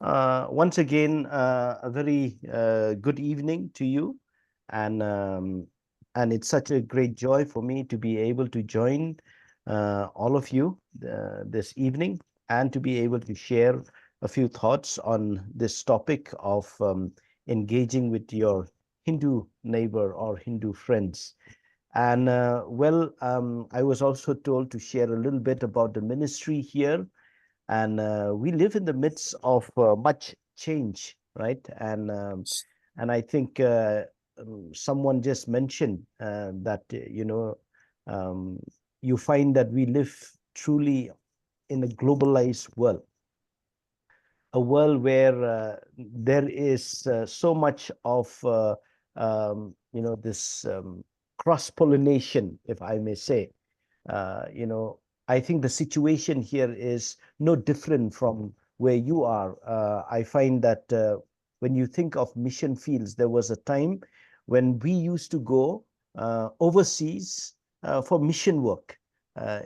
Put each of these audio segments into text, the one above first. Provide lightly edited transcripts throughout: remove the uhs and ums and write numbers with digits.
Once again, a very good evening to you, and it's such a great joy for me to be able to join all of you this evening, and to be able to share a few thoughts on this topic of engaging with your Hindu neighbor or Hindu friends. And I was also told to share a little bit about the ministry here, and we live in the midst of much change, right? And I think someone just mentioned that um, you find that we live truly in a globalized world, a world where there is so much of this cross-pollination, if I may say. You know, I think the situation here is no different from where you are. I find that when you think of mission fields, there was a time when we used to go overseas for mission work uh,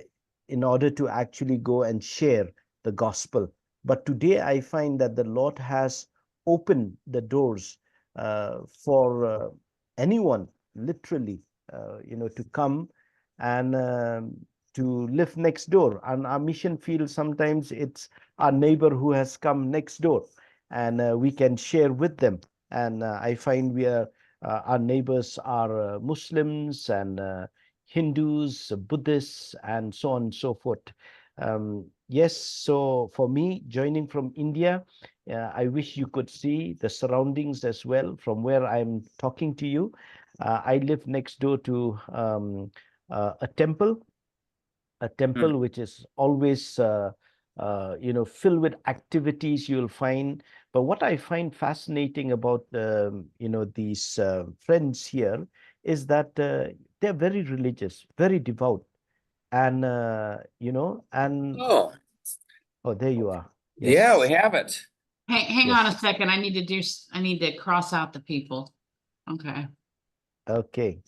in order to actually go and share the gospel. But today I find that the Lord has opened the doors for anyone, literally, to come and to live next door. And our mission field, sometimes it's our neighbor who has come next door, and we can share with them. And I find our neighbors are Muslims and Hindus, Buddhists, and so on and so forth. Yes, so for me, joining from India, I wish you could see the surroundings as well from where I'm talking to you. I live next door to a temple, which is always filled with activities you'll find. But what I find fascinating about these friends here is that they're very religious, very devout, and Oh, oh, there you are. yeah, we Yes, have it. Hang on a yes. second. I need to cross out the people. Okay. Okay.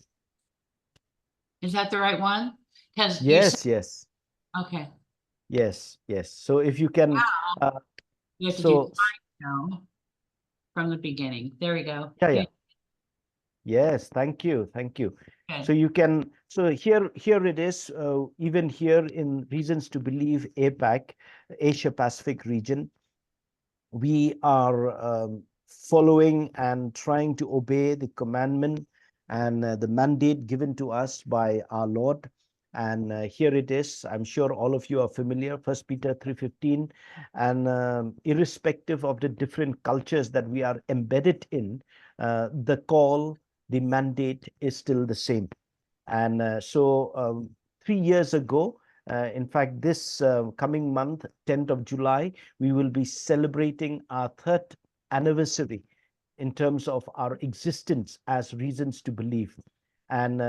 Is that the right one? Because Yes, yes, okay. yes, yes. So if you can, You have to do so now from the beginning. There we go. yeah, yeah. Yes, thank you, thank you. Okay. So you can, so here it is, even here in Reasons to Believe APAC, Asia Pacific region, we are following and trying to obey the commandment and the mandate given to us by our Lord. And here it is. I'm sure all of you are familiar, 1 Peter 3:15. And irrespective of the different cultures that we are embedded in, the call, the mandate is still the same. And 3 years ago, in fact, this coming month, 10th of July, we will be celebrating our third anniversary in terms of our existence as Reasons to Believe. And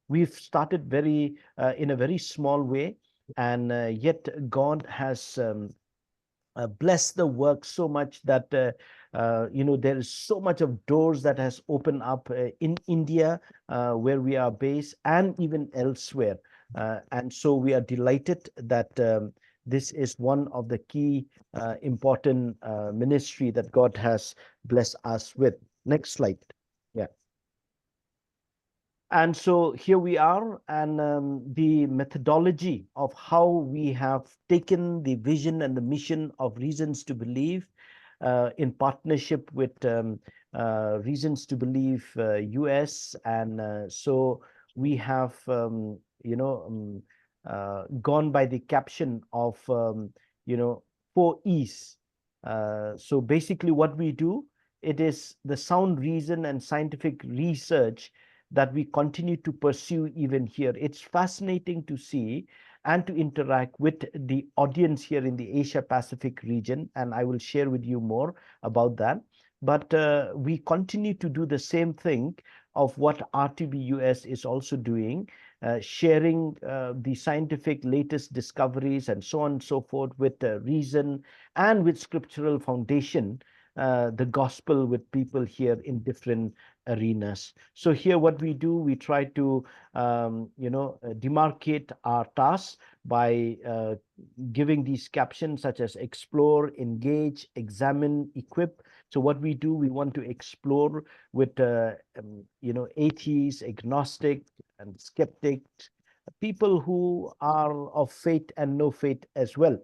we've started in a very small way, and yet God has bless the work so much that there is so much of doors that has opened up in India, where we are based, and even elsewhere. And so we are delighted that this is one of the key important ministry that God has blessed us with. Next slide. Yeah. And so here we are, and the methodology of how we have taken the vision and the mission of Reasons to Believe in partnership with Reasons to Believe US. And so we have, gone by the caption of, 4 E's. So basically what we do, it is the sound reason and scientific research that we continue to pursue even here. It's fascinating to see and to interact with the audience here in the Asia Pacific region, and I will share with you more about that. But we continue to do the same thing of what RTB US is also doing, sharing the scientific latest discoveries and so on and so forth with reason and with scriptural foundation, the gospel with people here in different arenas. So here what we do, we try to demarcate our tasks by giving these captions such as explore, engage, examine, equip. So what we do, we want to explore with atheists, agnostic, and skeptics, people who are of faith and no faith as well.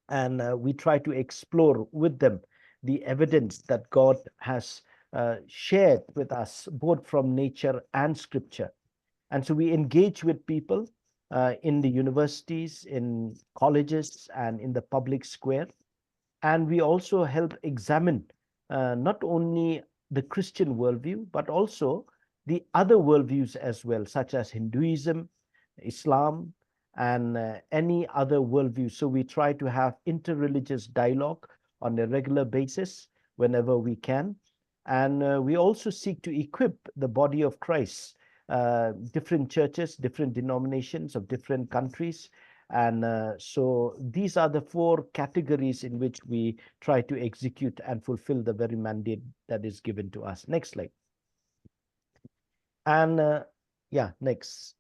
And we try to explore with them the evidence that God has shared with us, both from nature and scripture. And so we engage with people in the universities, in colleges, and in the public square. And we also help examine not only the Christian worldview, but also the other worldviews as well, such as Hinduism, Islam, and any other worldview. So we try to have interreligious dialogue on a regular basis whenever we can. And we also seek to equip the body of Christ, different churches, different denominations of different countries. And so these are the four categories in which we try to execute and fulfill the very mandate that is given to us. Next slide. And yeah, next.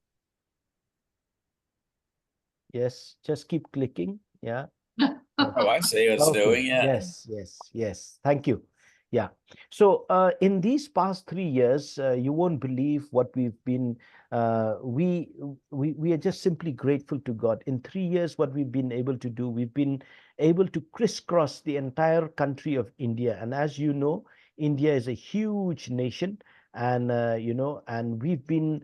Yes, just keep clicking. Yeah. Oh, I see what it's Okay. doing. Yeah. Yes. Thank you. Yeah. So in these past 3 years, you won't believe what we've been. We are just simply grateful to God. In 3 years, what we've been able to do, we've been able to crisscross the entire country of India. And as you know, India is a huge nation, and and we've been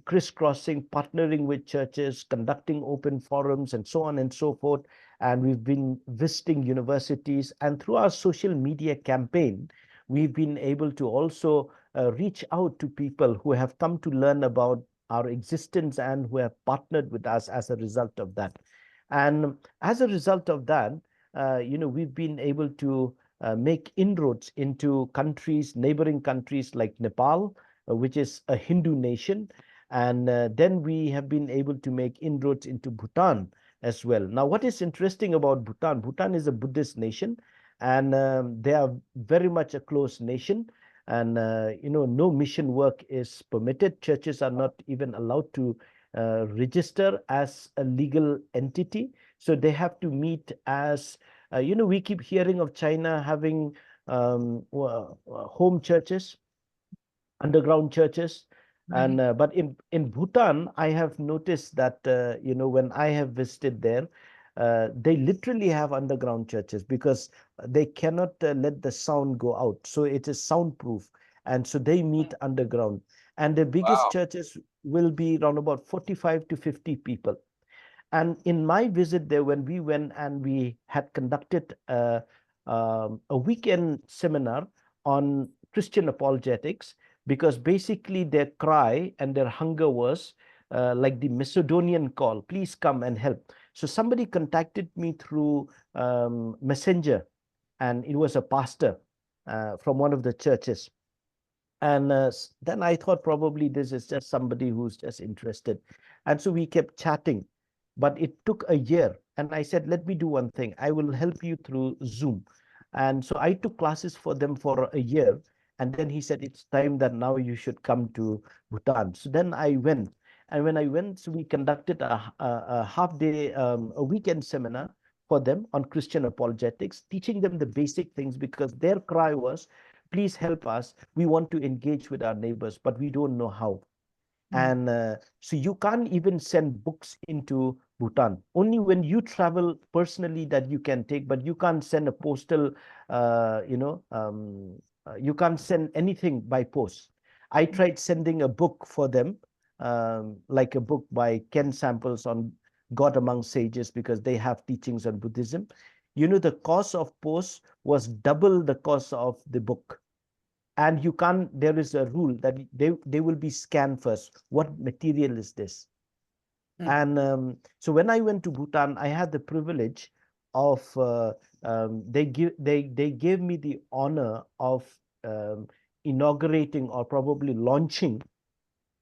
crisscrossing, partnering with churches, conducting open forums, and so on and so forth. And we've been visiting universities, and through our social media campaign, we've been able to also reach out to people who have come to learn about our existence and who have partnered with us as a result of that. And as a result of that, we've been able to make inroads into countries, neighboring countries like Nepal, which is a Hindu nation. And then we have been able to make inroads into Bhutan as well. Now, what is interesting about Bhutan? Bhutan is a Buddhist nation, and they are very much a closed nation. And no mission work is permitted. Churches are not even allowed to register as a legal entity. So they have to meet as we keep hearing of China having home churches, underground churches. And but in Bhutan, I have noticed that when I have visited there, they literally have underground churches because they cannot let the sound go out. So it is soundproof, and so they meet underground. And the biggest Wow. churches will be around about 45 to 50 people. And in my visit there, when we went and we had conducted a weekend seminar on Christian apologetics, because basically their cry and their hunger was like the Macedonian call, please come and help. So somebody contacted me through Messenger, and it was a pastor from one of the churches. And then I thought probably this is just somebody who's just interested. And so we kept chatting, but it took a year. And I said, let me do one thing. I will help you through Zoom. And so I took classes for them for a year. And then he said, it's time that now you should come to Bhutan. So then I went. And when I went, so we conducted a half day, a weekend seminar for them on Christian apologetics, teaching them the basic things, because their cry was, please help us. We want to engage with our neighbors, but we don't know how. And so you can't even send books into Bhutan. Only when you travel personally that you can take, but you can't send a postal, you can't send anything by post. I tried sending a book for them, like a book by Ken Samples on God Among Sages, because they have teachings on Buddhism. The cost of post was double the cost of the book. And you can't, there is a rule that they will be scanned first. What material is this? And so when I went to Bhutan, I had the privilege of they gave me the honor of inaugurating or probably launching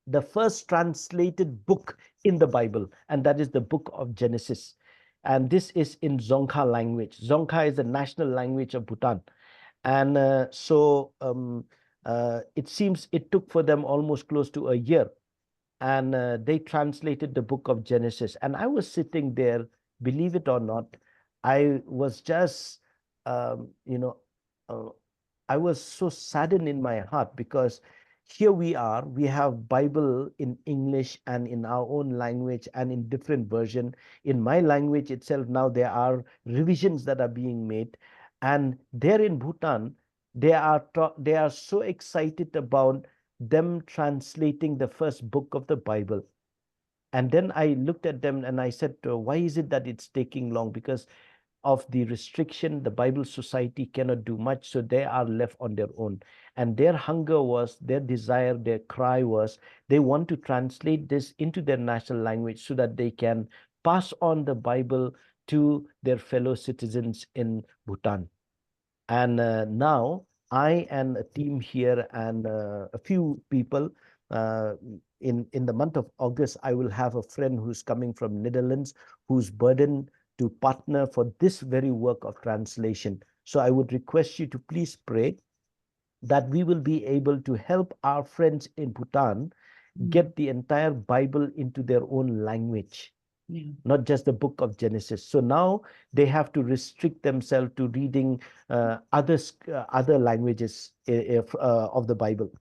the first translated book in the Bible, and that is the book of Genesis. And this is in Dzongkha language. Dzongkha is the national language of Bhutan. And it seems it took for them almost close to a year. And they translated the book of Genesis. And I was sitting there, believe it or not, I was just, uh, I was so saddened in my heart, because here we have Bible in English and in our own language and in different version. In my language itself, now there are revisions that are being made. And there in Bhutan, they are so excited about them translating the first book of the Bible. And then I looked at them and I said, why is it that it's taking long? Because of the restriction, the Bible Society cannot do much, so they are left on their own. And their hunger was, their desire, their cry was, they want to translate this into their national language so that they can pass on the Bible to their fellow citizens in Bhutan. And now I and a team here and a few people, in the month of August, I will have a friend who's coming from Netherlands, who's burdened to partner for this very work of translation. So I would request you to please pray that we will be able to help our friends in Bhutan get the entire Bible into their own language. Yeah. Not just the book of Genesis. So now they have to restrict themselves to reading other languages of the Bible.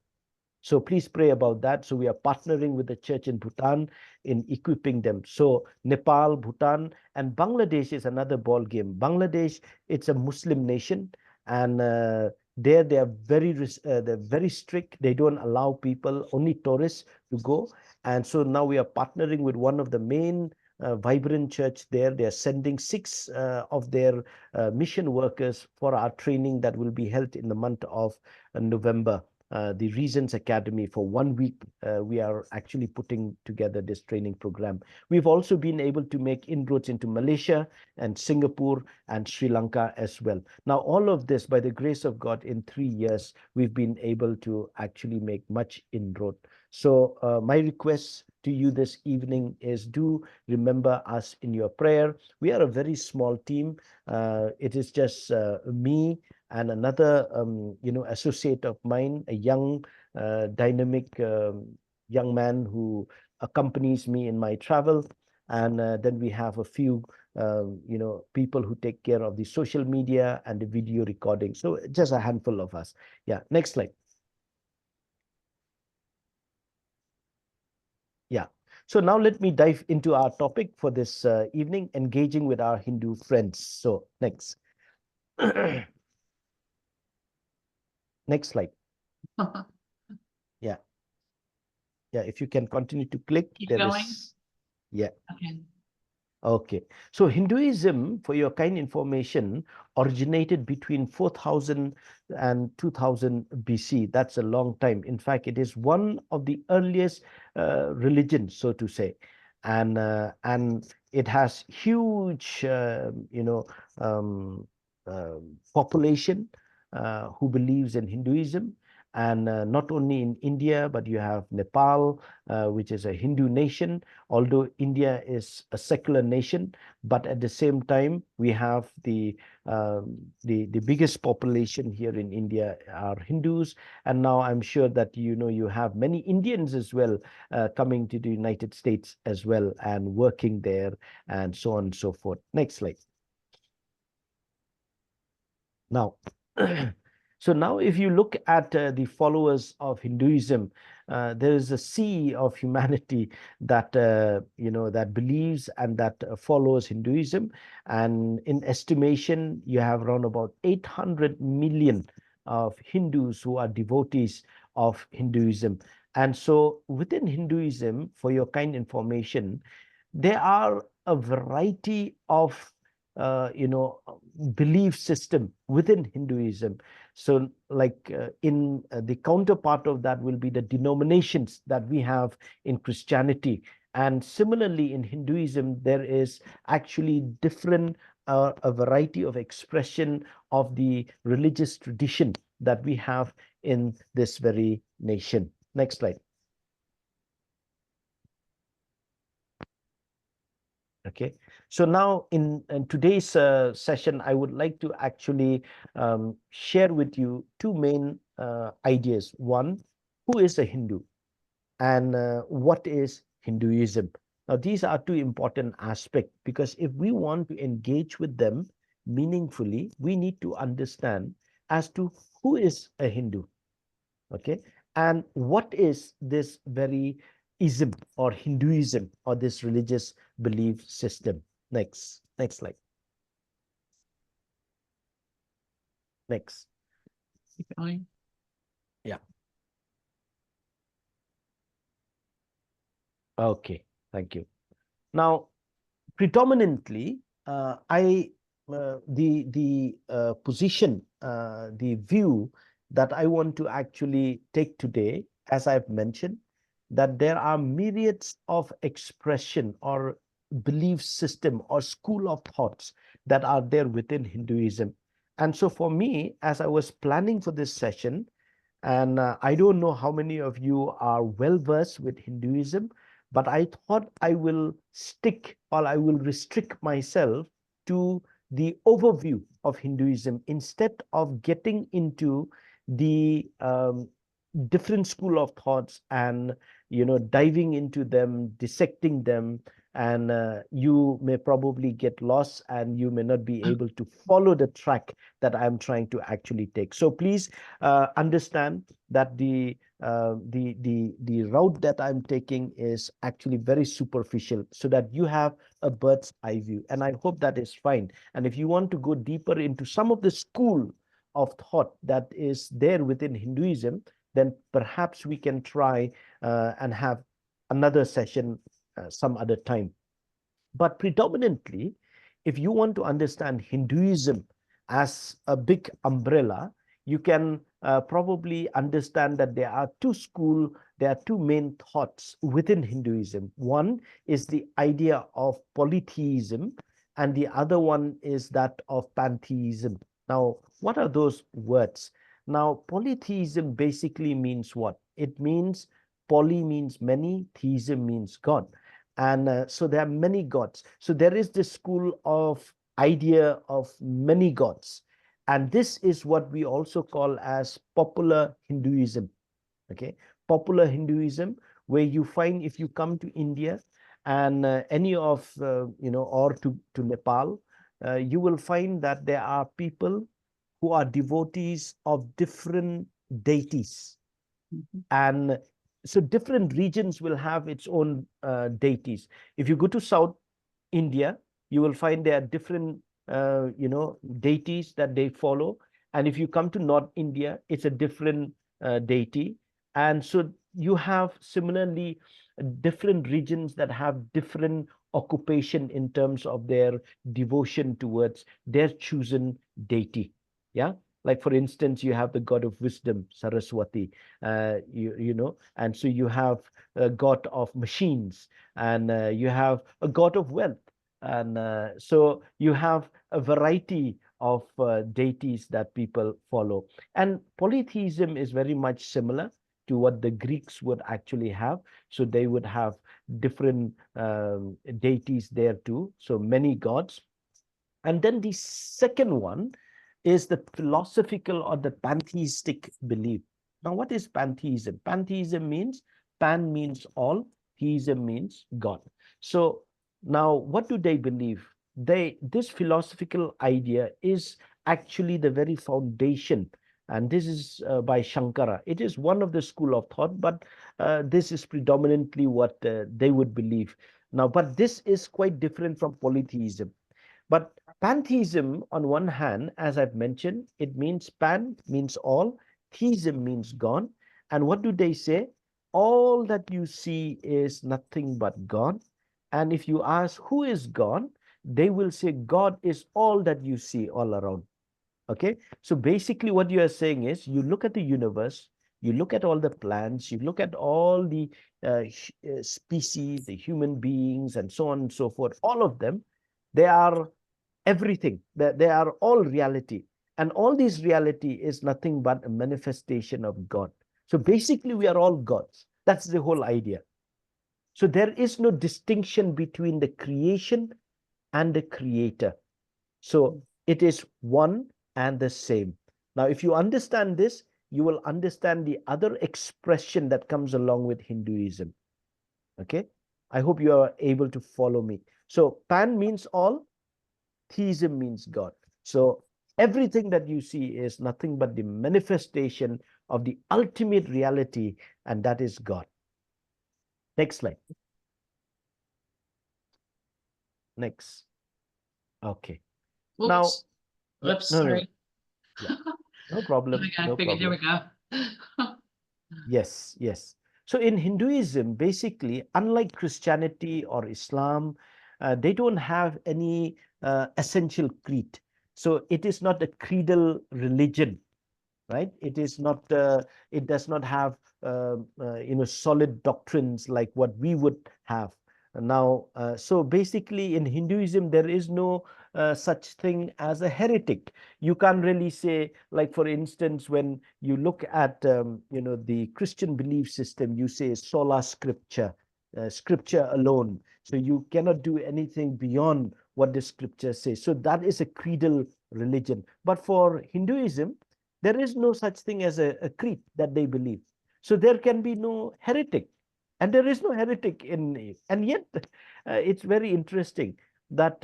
So please pray about that. So we are partnering with the church in Bhutan in equipping them. So Nepal, Bhutan, and Bangladesh is another ball game. Bangladesh, it's a Muslim nation, and there they're very strict. They don't allow people, only tourists, to go. And so now we are partnering with one of the main vibrant church there. They are sending 6 of their mission workers for our training that will be held in the month of November. The Reasons Academy. For 1 week, we are actually putting together this training program. We've also been able to make inroads into Malaysia and Singapore and Sri Lanka as well. Now, all of this, by the grace of God, in 3 years, we've been able to actually make much inroad. So my request to you this evening is, do remember us in your prayer. We are a very small team. It is just me and another associate of mine, a young dynamic young man who accompanies me in my travel. And then we have a few people who take care of the social media and the video recording. So just a handful of us. Yeah, next slide. Yeah. So now let me dive into our topic for this evening, engaging with our Hindu friends. So next. Next slide. Yeah. Yeah, if you can continue to click. Keep there going. is, yeah. Okay. Okay. So Hinduism, for your kind information, originated between 4000 and 2000 BC. That's a long time. In fact, it is one of the earliest religions, so to say. And it has huge, population who believes in Hinduism. And not only in India, but you have Nepal, which is a Hindu nation, although India is a secular nation. But at the same time, we have the biggest population here in India are Hindus. And now I'm sure that you have many Indians as well coming to the United States as well and working there and so on and so forth. Next slide. Now, so now if you look at the followers of Hinduism, there is a sea of humanity that that believes and that follows Hinduism. And in estimation, you have around about 800 million of Hindus who are devotees of Hinduism. And so within Hinduism, for your kind information, there are a variety of belief system within Hinduism. So like in the counterpart of that will be the denominations that we have in Christianity. And similarly in Hinduism, there is actually different a variety of expression of the religious tradition that we have in this very nation. Next slide. Okay, So now in today's session, I would like to actually share with you two main ideas. One, who is a Hindu, and what is Hinduism? Now, these are two important aspects, because if we want to engage with them meaningfully, we need to understand as to who is a Hindu, okay, and what is this very ism or Hinduism or this religious belief system. Next slide. Next. Keep going. Yeah. Okay, thank you. Now, predominantly, the position, the view that I want to actually take today, as I've mentioned, that there are myriads of expression or belief system or school of thoughts that are there within Hinduism. And so for me, as I was planning for this session, and I don't know how many of you are well versed with Hinduism, but I thought I will stick, or I will restrict myself to the overview of Hinduism instead of getting into the different school of thoughts and diving into them, dissecting them, and you may probably get lost and you may not be able to follow the track that I'm trying to actually take. So please understand that the route that I'm taking is actually very superficial, so that you have a bird's eye view, and I hope that is fine. And if you want to go deeper into some of the school of thought that is there within Hinduism, then perhaps we can try and have another session some other time. But predominantly, if you want to understand Hinduism as a big umbrella, you can probably understand that there are two main thoughts within Hinduism. One is the idea of polytheism, and the other one is that of pantheism. Now, what are those words? Now, polytheism basically means what? It means poly means many, theism means God. And so there are many gods. So there is this school of idea of many gods. And this is what we also call as popular Hinduism. Okay, popular Hinduism, where you find, if you come to India and any of, or to Nepal, you will find that there are people who are devotees of different deities. And so different regions will have its own deities. If you go to South India, you will find there are different, deities that they follow. And if you come to North India, it's a different deity. And so you have similarly different regions that have different occupation in terms of their devotion towards their chosen deity. Yeah. Like, for instance, you have the god of wisdom, Saraswati, and so you have a god of machines, and you have a god of wealth. And so you have a variety of deities that people follow. And polytheism is very much similar to what the Greeks would actually have. So they would have different deities there too. So many gods. And then the second one is the philosophical or the pantheistic belief. Now, what is pantheism? Pantheism means, pan means all, theism means God. So now, what do they believe? This philosophical idea is actually the very foundation, and this is by Shankara. It is one of the school of thought, but this is predominantly what they would believe. Now, but this is quite different from polytheism. But pantheism, on one hand, as I've mentioned, it means pan means all, theism means God. And what do they say? All that you see is nothing but God. And if you ask who is God, they will say God is all that you see all around. Okay, so basically what you are saying is, you look at the universe, you look at all the plants, you look at all the species, the human beings, and so on and so forth, all of them, they are everything. They are all reality. And all this reality is nothing but a manifestation of God. So basically, we are all gods. That's the whole idea. So there is no distinction between the creation and a creator. So it is one and the same. Now, if you understand this, you will understand the other expression that comes along with Hinduism. Okay, I hope you are able to follow me. So pan means all, theism means God. So everything that you see is nothing but the manifestation of the ultimate reality, and that is God. Next slide. Next. Okay. Oops. Now, Oops, no, no, sorry. yeah, no problem. I No figured, there we problem. go. Yes, yes. So in Hinduism, basically, unlike Christianity or Islam, they don't have any essential creed. So it is not a creedal religion, right? It is not. It does not have solid doctrines like what we would have now. So basically, in Hinduism, there is no such thing as a heretic. You can't really say, like for instance, when you look at the Christian belief system, you say sola scriptura, scripture alone. So you cannot do anything beyond what the scripture says. So that is a creedal religion. But for Hinduism, there is no such thing as a creed that they believe. So there can be no heretic. And there is no heretic in it. And yet, it's very interesting that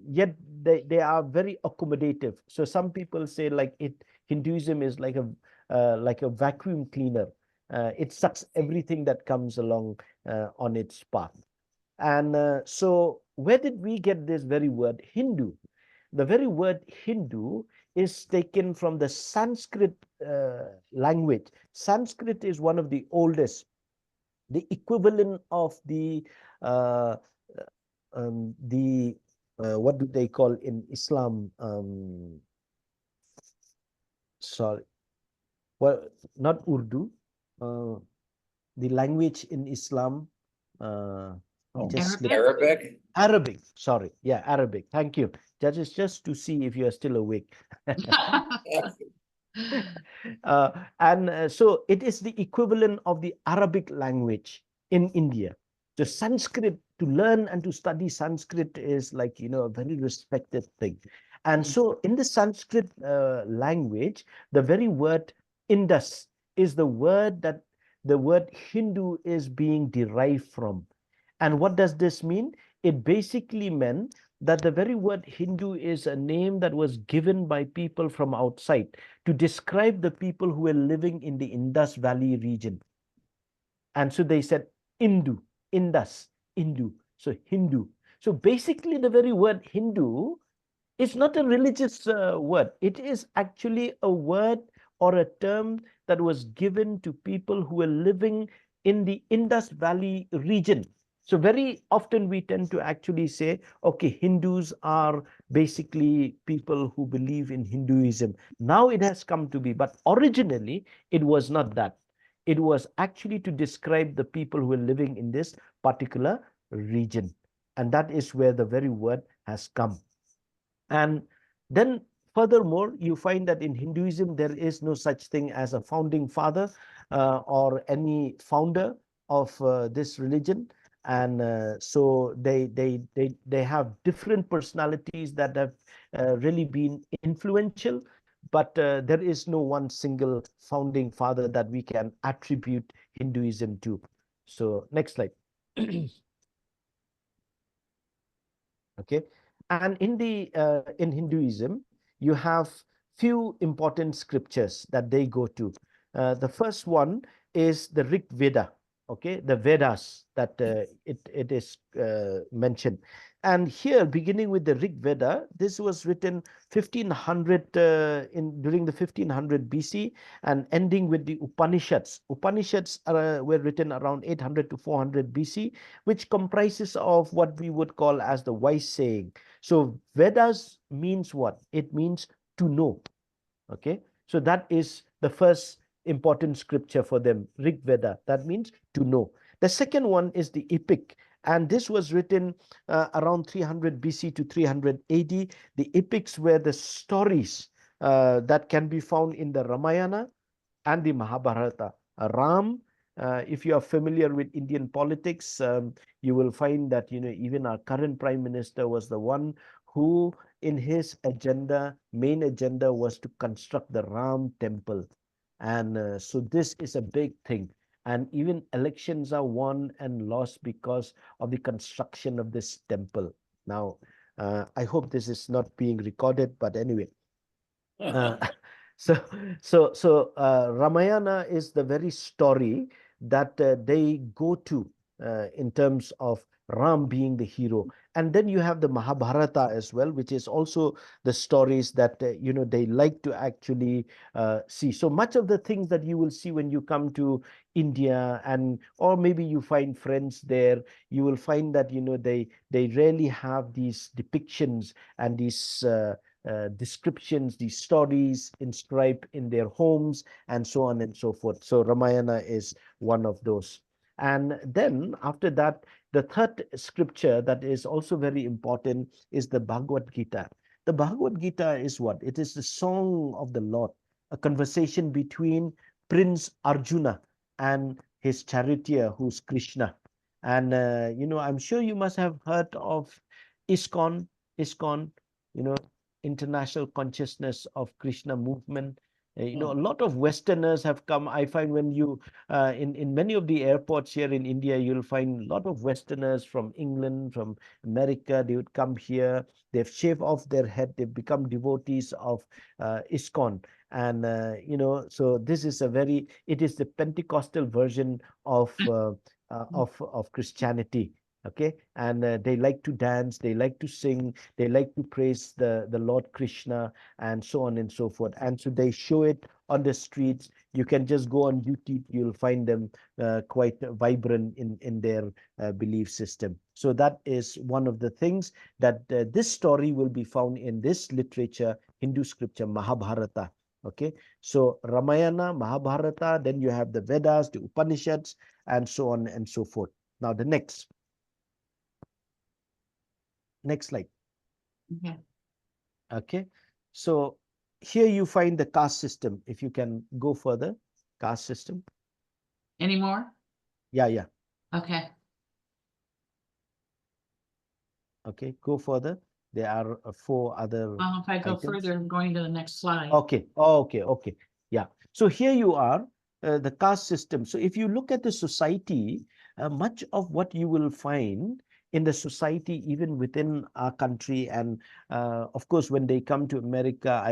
yet they are very accommodative. So some people say like Hinduism is like a vacuum cleaner. It sucks everything that comes along on its path. And so where did we get this very word Hindu? The very word Hindu is taken from the Sanskrit language. Sanskrit is one of the oldest, the equivalent of uh, what do they call in Islam? Sorry, well, not Urdu. The language in Islam. It just slipped. Arabic? Arabic. Sorry, yeah, Arabic. Thank you. That is just to see if you are still awake. So it is the equivalent of the Arabic language in India. So Sanskrit, to learn and to study Sanskrit is like, a very respected thing. And so in the Sanskrit language, the very word Indus is the word that the word Hindu is being derived from. And what does this mean? It basically meant that the very word Hindu is a name that was given by people from outside to describe the people who were living in the Indus Valley region. And so they said Indu, Indus, Hindu. So Hindu. So basically the very word Hindu is not a religious word. It is actually a word or a term that was given to people who were living in the Indus Valley region. So very often we tend to actually say, okay, Hindus are basically people who believe in Hinduism. Now it has come to be, but originally it was not that. It was actually to describe the people who were living in this particular region. And that is where the very word has come. And then furthermore, you find that in Hinduism, there is no such thing as a founding father or any founder of this religion. And so they have different personalities that have really been influential, but there is no one single founding father that we can attribute Hinduism to. So next slide. Okay. And in Hinduism, you have few important scriptures that they go to. The first one is the Rig Veda, okay, the Vedas that it is mentioned. And here, beginning with the Rig Veda, this was written 1500 during the 1500 BC and ending with the Upanishads. Upanishads were written around 800 to 400 BC, which comprises of what we would call as the wise saying. So Vedas means what? It means to know. Okay, so that is the first important scripture for them, Rig Veda. That means to know. The second one is the Epic, and this was written around 300 BC to 300 AD. The epics were the stories that can be found in the Ramayana and the Mahabharata. Ram If you are familiar with Indian politics, you will find that, even our current Prime Minister was the one who, in his main agenda was to construct the Ram temple. And so this is a big thing. And even elections are won and lost because of the construction of this temple. Now, I hope this is not being recorded, but anyway. So, Ramayana is the very story that they go to in terms of Ram being the hero. And then you have the Mahabharata as well, which is also the stories that, they like to actually see. So much of the things that you will see when you come to India, or maybe you find friends there, you will find that, they rarely have these depictions and these descriptions, these stories inscribed in their homes, and so on and so forth. So Ramayana is one of those. And then after that, the third scripture that is also very important is the Bhagavad Gita. The Bhagavad Gita is what? It is the song of the Lord, a conversation between Prince Arjuna and his charioteer, who's Krishna. And, I'm sure you must have heard of ISKCON, International Consciousness of Krishna movement. A lot of Westerners have come. I find when you, in many of the airports here in India, you'll find a lot of Westerners from England, from America. They would come here. They've shaved off their head. They've become devotees of ISKCON. And, so this is it is the Pentecostal version of Christianity. Okay, and they like to dance, they like to sing, they like to praise the Lord Krishna, and so on and so forth. And so they show it on the streets. You can just go on YouTube, you'll find them quite vibrant in their belief system. So that is one of the things that this story will be found in this literature, Hindu scripture, Mahabharata. Okay, so Ramayana, Mahabharata, then you have the Vedas, the Upanishads, and so on and so forth. Now the next slide. Okay. Okay, so here you find the caste system. If you can go further, caste system. Any more? Yeah. Okay. Okay, go further. There are 4 other Well, if I go items. further, I'm going to the next slide. Okay. Yeah. So here you are, the caste system. So if you look at the society, much of what you will find in the society, even within our country, and of course, when they come to America,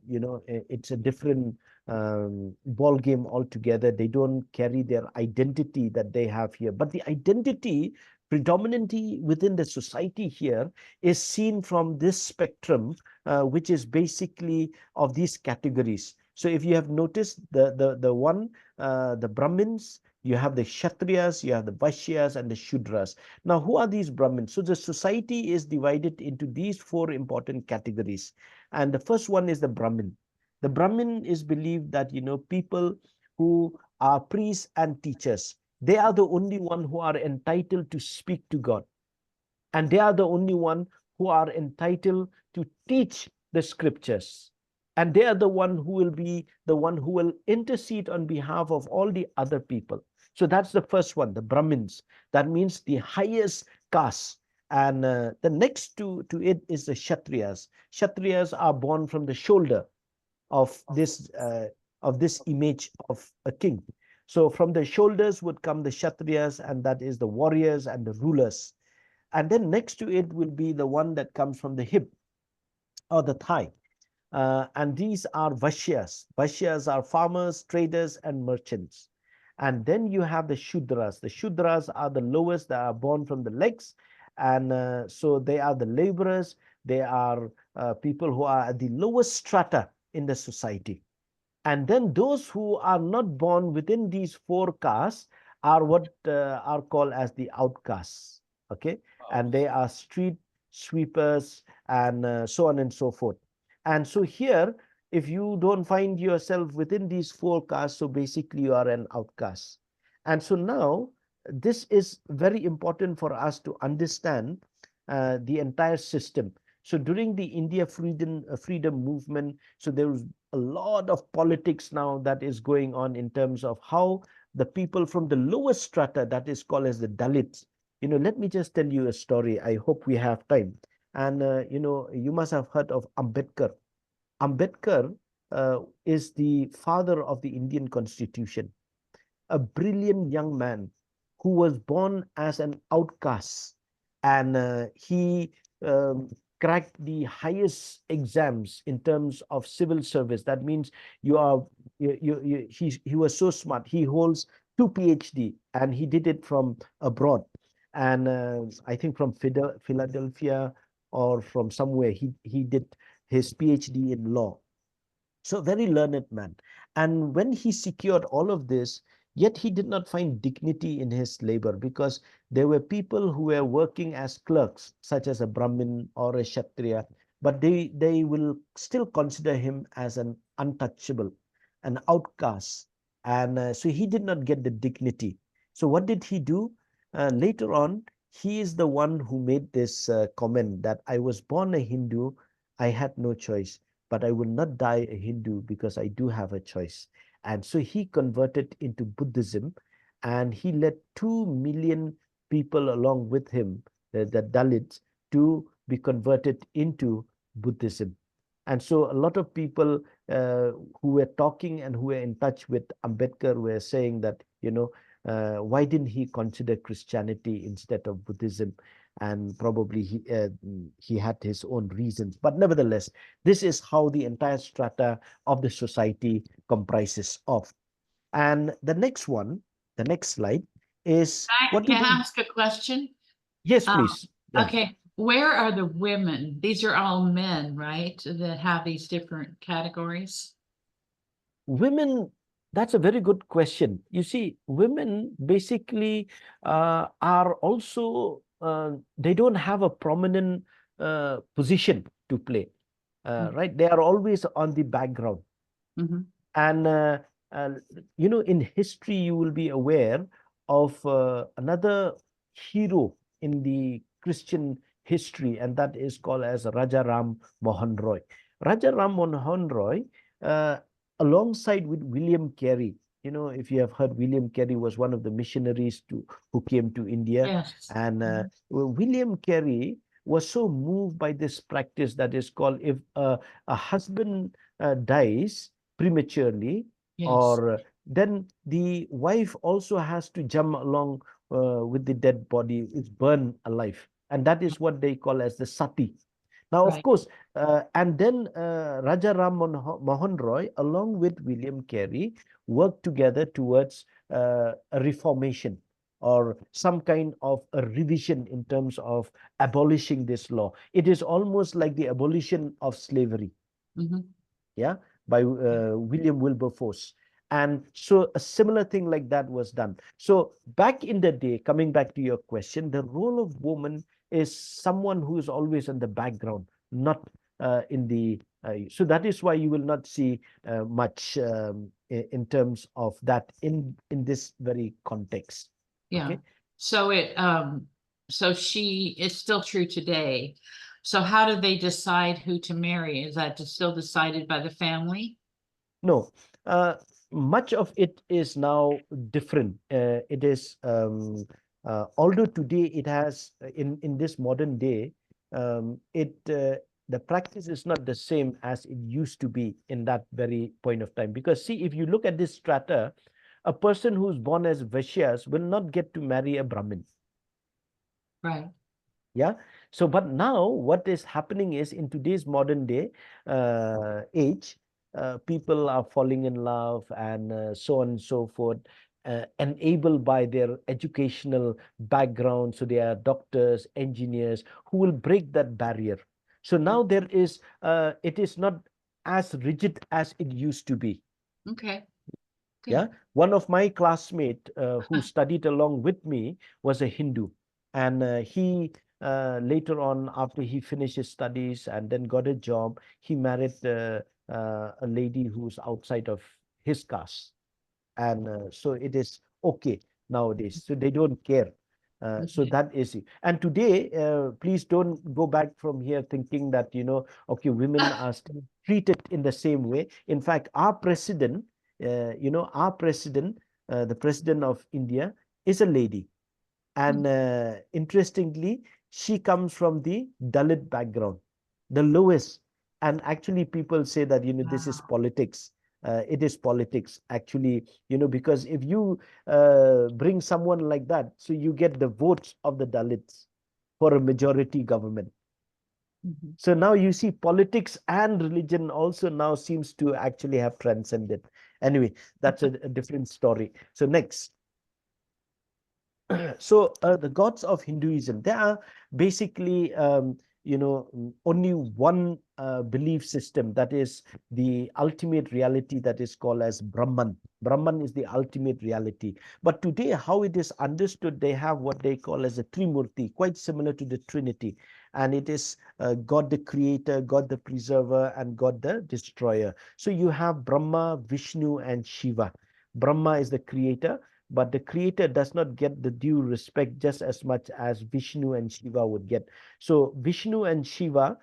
it's a different ball game altogether. They don't carry their identity that they have here, but the identity predominantly within the society here is seen from this spectrum, which is basically of these categories. So if you have noticed the Brahmins, you have the Kshatriyas, you have the Vaishyas, and the Shudras. Now, who are these Brahmins? So the society is divided into these 4 important categories. And the first one is the Brahmin. The Brahmin is believed that, people who are priests and teachers, they are the only one who are entitled to speak to God. And they are the only one who are entitled to teach the scriptures. And they are the one who will be the one who will intercede on behalf of all the other people. So that's the first one, the Brahmins. That means the highest caste. And the next to it is the Kshatriyas. Kshatriyas are born from the shoulder of this image of a king. So from the shoulders would come the Kshatriyas, and that is the warriors and the rulers. And then next to it will be the one that comes from the hip or the thigh. And these are Vaishyas. Vaishyas are farmers, traders, and merchants. And then you have the Shudras. The Shudras are the lowest that are born from the legs. And so they are the laborers. They are people who are at the lowest strata in the society. And then those who are not born within these 4 castes are what are called as the outcasts. Okay, and they are street sweepers and so on and so forth. And so here, if you don't find yourself within these 4 castes, so basically you are an outcast. And so now this is very important for us to understand the entire system. So during the India freedom movement, so there was a lot of politics now that is going on in terms of how the people from the lowest strata, that is called as the Dalits. Let me just tell you a story. I hope we have time. And, you must have heard of Ambedkar. Ambedkar is the father of the Indian Constitution, a brilliant young man who was born as an outcast, and he um, cracked the highest exams in terms of civil service. That means he was so smart. He holds 2 PhD, and he did it from abroad, and I think from Philadelphia or from somewhere. He did his PhD in law. So very learned man. And when he secured all of this, yet he did not find dignity in his labor, because there were people who were working as clerks, such as a Brahmin or a Kshatriya, but they will still consider him as an untouchable, an outcast. And so he did not get the dignity. So what did he do? Later on, he is the one who made this comment that I was born a Hindu, I had no choice, but I will not die a Hindu because I do have a choice. And so he converted into Buddhism, and he led 2 million people along with him, the Dalits, to be converted into Buddhism. And so a lot of people who were talking and who were in touch with Ambedkar were saying that, why didn't he consider Christianity instead of Buddhism? And probably he had his own reasons. But nevertheless, this is how the entire strata of the society comprises of. And the next slide is what Can do I they... ask a question? Yes, please. Yeah. Okay, where are the women? These are all men, right? That have these different categories? Women, that's a very good question. You see, women basically are also, they don't have a prominent position to play, right? They are always on the background. Mhm. And, in history, you will be aware of another hero in the Christian history, and that is called as Raja Ram Mohan Roy. Raja Ram Mohan Roy, uh, alongside with William Carey, if you have heard, William Carey was one of the missionaries who came to India. Yes. And William Carey was so moved by this practice that is called, if a husband dies prematurely, Yes. or then the wife also has to jump along with the dead body, it's burned alive, and that is what they call as the sati. Now, of Right. course, and then Raja Ram Mohan Roy, along with William Carey, worked together towards a reformation or some kind of a revision in terms of abolishing this law. It is almost like the abolition of slavery. Mhm. Yeah, by William Wilberforce. And so a similar thing like that was done. So back in the day, coming back to your question, the role of woman is someone who is always in the background, not in the... so that is why you will not see much in terms of that in this very context. Yeah. Okay. So she is still true today. So how do they decide who to marry? Is that still decided by the family? No, much of it is now different. It is, although today it has, in this modern day, the practice is not the same as it used to be in that very point of time. Because see, if you look at this strata, a person who's born as Vaishyas will not get to marry a Brahmin. Right. Yeah. So, but now what is happening is, in today's modern day age, people are falling in love, and so on and so forth, enabled by their educational background. So they are doctors, engineers who will break that barrier. So now there is, it is not as rigid as it used to be. Okay. Good. Yeah. One of my classmates who studied along with me was a Hindu, and he later on, after he finished his studies and then got a job, he married a lady who's outside of his caste. And so it is okay nowadays. So they don't care. So Okay. that is it. And today, please don't go back from here thinking that, okay, women are still treated in the same way. In fact, our president, the president of India, is a lady. And interestingly, she comes from the Dalit background, the lowest. And actually, people say that, this is politics. It is politics, actually, because if you bring someone like that, so you get the votes of the Dalits for a majority government. So now you see politics and religion also now seems to actually have transcended. Anyway, that's a different story. So next. So the gods of Hinduism, there are basically, only one belief system, that is the ultimate reality, that is called as Brahman. Brahman is the ultimate reality. But today, how it is understood, they have what they call as a Trimurti, quite similar to the Trinity. And it is God the creator, God the preserver, and God the destroyer. So you have Brahma, Vishnu, and Shiva. Brahma is the creator, but the creator does not get the due respect just as much as Vishnu and Shiva would get. So Vishnu and Shiva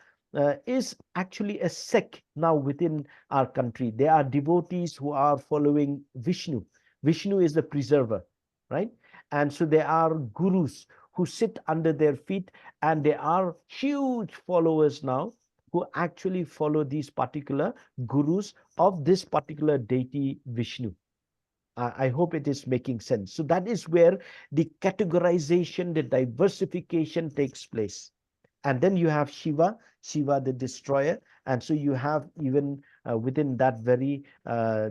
is actually a sect now within our country. There are devotees who are following Vishnu. Vishnu is the preserver, right? And so there are gurus who sit under their feet, and there are huge followers now who actually follow these particular gurus of this particular deity Vishnu. I hope it is making sense. So that is where the categorization, the diversification takes place. And then you have Shiva, Shiva the destroyer. And so you have even within that very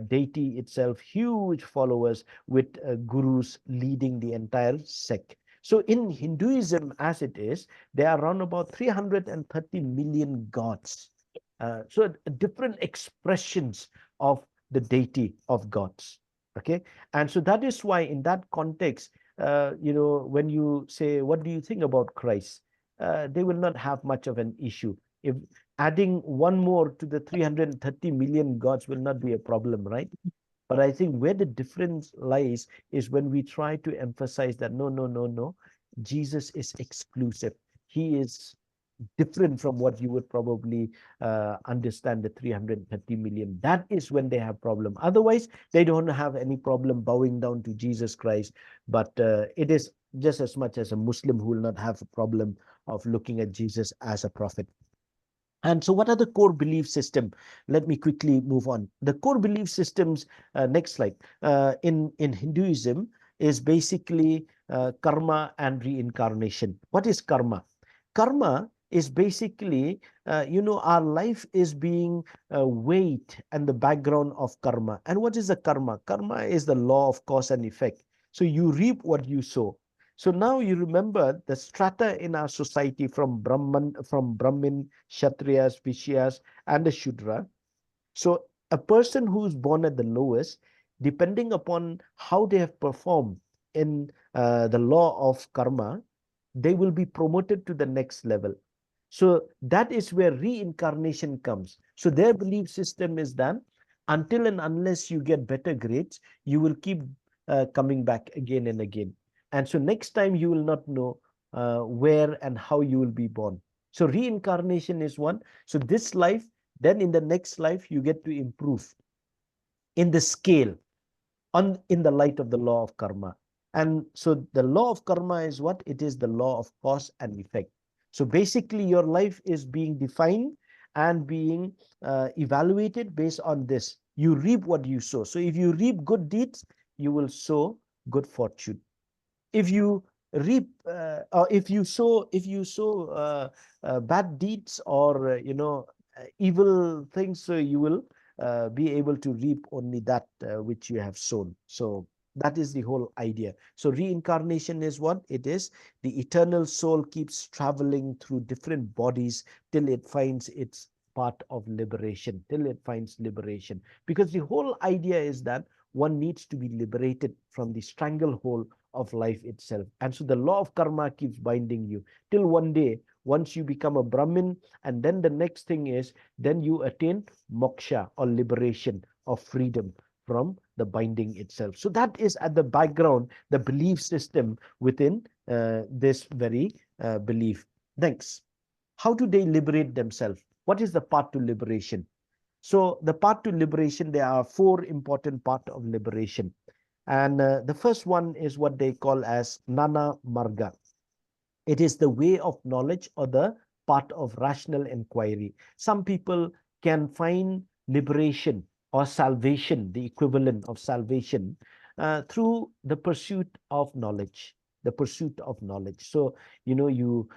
deity itself, huge followers with gurus leading the entire sect. So in Hinduism, as it is, there are around about 330 million gods. So different expressions of the deity of gods. Okay, and so that is why in that context, when you say, what do you think about Christ? They will not have much of an issue. If adding one more to the 330 million gods will not be a problem, right? But I think where the difference lies is when we try to emphasize that no, Jesus is exclusive. He is different from what you would probably understand the 330 million. That is when they have problem. Otherwise, they don't have any problem bowing down to Jesus Christ. But it is just as much as a Muslim who will not have a problem of looking at Jesus as a prophet. And so what are the core belief system? Let me quickly move on. The core belief systems, next slide, in Hinduism is basically karma and reincarnation. What is karma? Karma is basically, our life is being weighed and the background of karma. And what is the karma? Karma is the law of cause and effect. So you reap what you sow. So now you remember the strata in our society from Brahmin, Kshatriyas, Vishyas, and the Shudra. So a person who is born at the lowest, depending upon how they have performed in the law of karma, they will be promoted to the next level. So that is where reincarnation comes. So their belief system is that until and unless you get better grades, you will keep coming back again and again. And so next time you will not know where and how you will be born. So reincarnation is one. So this life, then in the next life, you get to improve in the scale in the light of the law of karma. And so the law of karma is what? It is the law of cause and effect. So basically your life is being defined and being evaluated based on this. You reap what you sow. So if you reap good deeds, you will sow good fortune. If you reap or if you sow bad deeds or evil things, so you will be able to reap only that which you have sown. So that is the whole idea. So reincarnation is what it is. The eternal soul keeps traveling through different bodies till it finds its part of liberation, till it finds liberation. Because the whole idea is that one needs to be liberated from the stranglehold of life itself. And so the law of karma keeps binding you till one day, once you become a Brahmin, and then the next thing is, then you attain moksha or liberation or freedom from the binding itself. So that is at the background, the belief system within this very belief. Next, how do they liberate themselves? What is the path to liberation? So the path to liberation, there are four important parts of liberation. And the first one is what they call as Nana Marga. It is the way of knowledge or the path of rational inquiry. Some people can find liberation or salvation, the equivalent of salvation, through the pursuit of knowledge. The pursuit of knowledge. So, you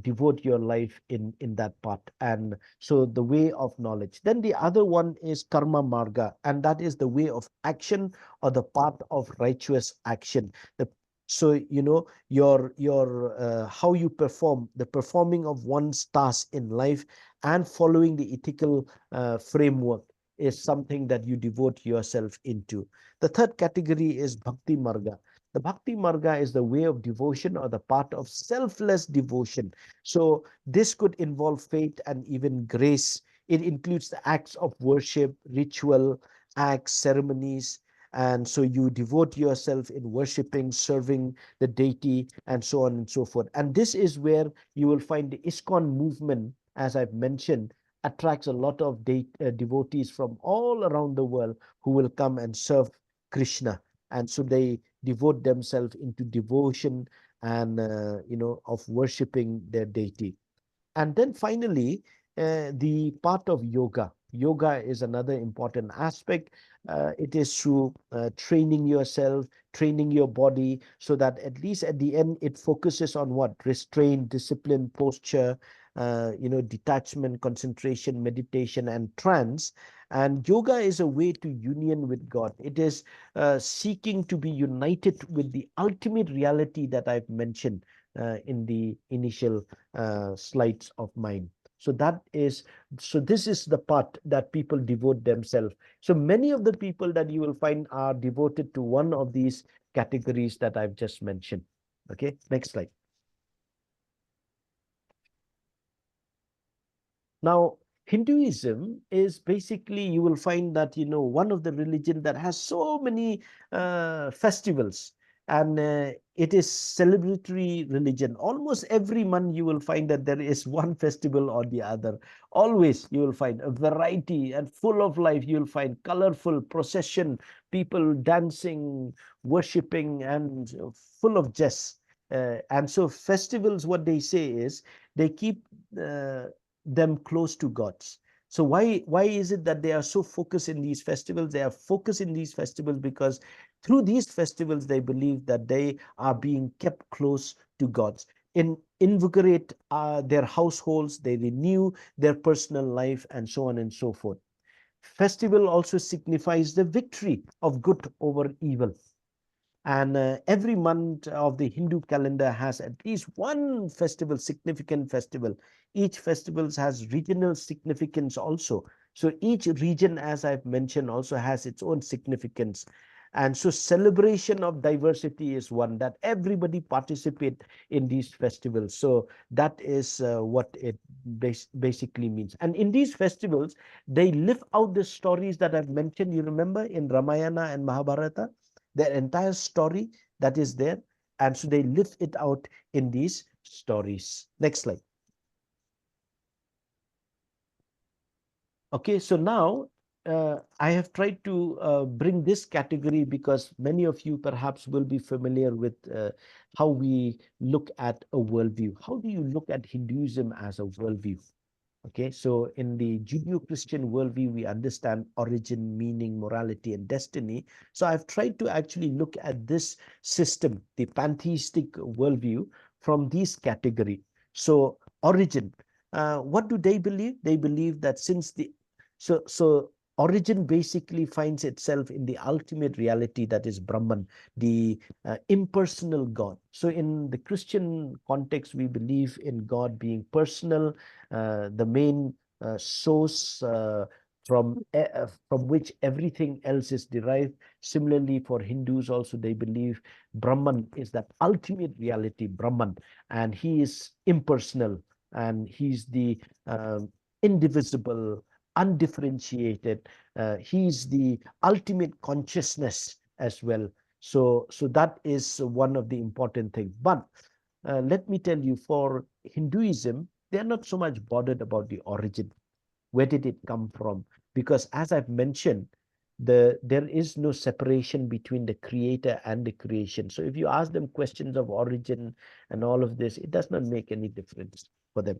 devote your life in that path. And so the way of knowledge. Then the other one is karma marga, and that is the way of action or the path of righteous action. So, your how you perform, the performing of one's task in life and following the ethical framework is something that you devote yourself into. The third category is bhakti marga. The bhakti marga is the way of devotion or the path of selfless devotion. So this could involve faith and even grace. It includes the acts of worship, ritual acts, ceremonies, and so you devote yourself in worshiping, serving the deity, and so on and so forth. And this is where you will find the ISKCON movement, as I've mentioned, attracts a lot of devotees from all around the world who will come and serve Krishna. And so they devote themselves into devotion and, of worshiping their deity. And then finally, the part of yoga. Yoga is another important aspect. It is through training yourself, training your body, so that at least at the end, it focuses on what? Restraint, discipline, posture, detachment, concentration, meditation, and trance. And yoga is a way to union with God. It is seeking to be united with the ultimate reality that I've mentioned in the initial slides of mine. So this is the part that people devote themselves. So many of the people that you will find are devoted to one of these categories that I've just mentioned. Okay, next slide. Now, Hinduism is basically, you will find that, one of the religion that has so many festivals, and it is celebratory religion. Almost every month you will find that there is one festival or the other. Always you will find a variety and full of life. You will find colorful procession, people dancing, worshipping, and full of jest. And so festivals, what they say is they keep them close to God's. So why is it that they are so focused in these festivals? They are focused in these festivals because through these festivals, they believe that they are being kept close to God's. Invigorate their households, they renew their personal life, and so on and so forth. Festival also signifies the victory of good over evil. And every month of the Hindu calendar has at least one festival, significant festival. Each festival has regional significance also. So each region, as I've mentioned, also has its own significance. And so celebration of diversity is one, that everybody participate in these festivals. So that is what it basically means. And in these festivals, they live out the stories that I've mentioned. You remember in Ramayana and Mahabharata? Their entire story that is there. And so they live it out in these stories. Next slide. Okay, so now I have tried to bring this category because many of you perhaps will be familiar with how we look at a worldview. How do you look at Hinduism as a worldview? Okay, so in the Judeo-Christian worldview, we understand origin, meaning, morality, and destiny. So I've tried to actually look at this system, the pantheistic worldview, from these categories. So origin, what do they believe? They believe that so origin basically finds itself in the ultimate reality, that is Brahman, the impersonal God. So in the Christian context, we believe in God being personal, the main source from which everything else is derived. Similarly, for Hindus also, they believe Brahman is that ultimate reality, Brahman, and he is impersonal, and he's the indivisible, undifferentiated. He's the ultimate consciousness as well. So that is one of the important things. But let me tell you, for Hinduism, they're not so much bothered about the origin. Where did it come from? Because as I've mentioned, there is no separation between the creator and the creation. So if you ask them questions of origin and all of this, it does not make any difference for them,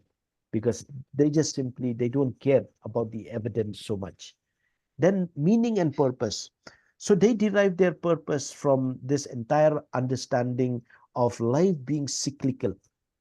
because they just simply, they don't care about the evidence so much. Then meaning and purpose. So they derive their purpose from this entire understanding of life being cyclical,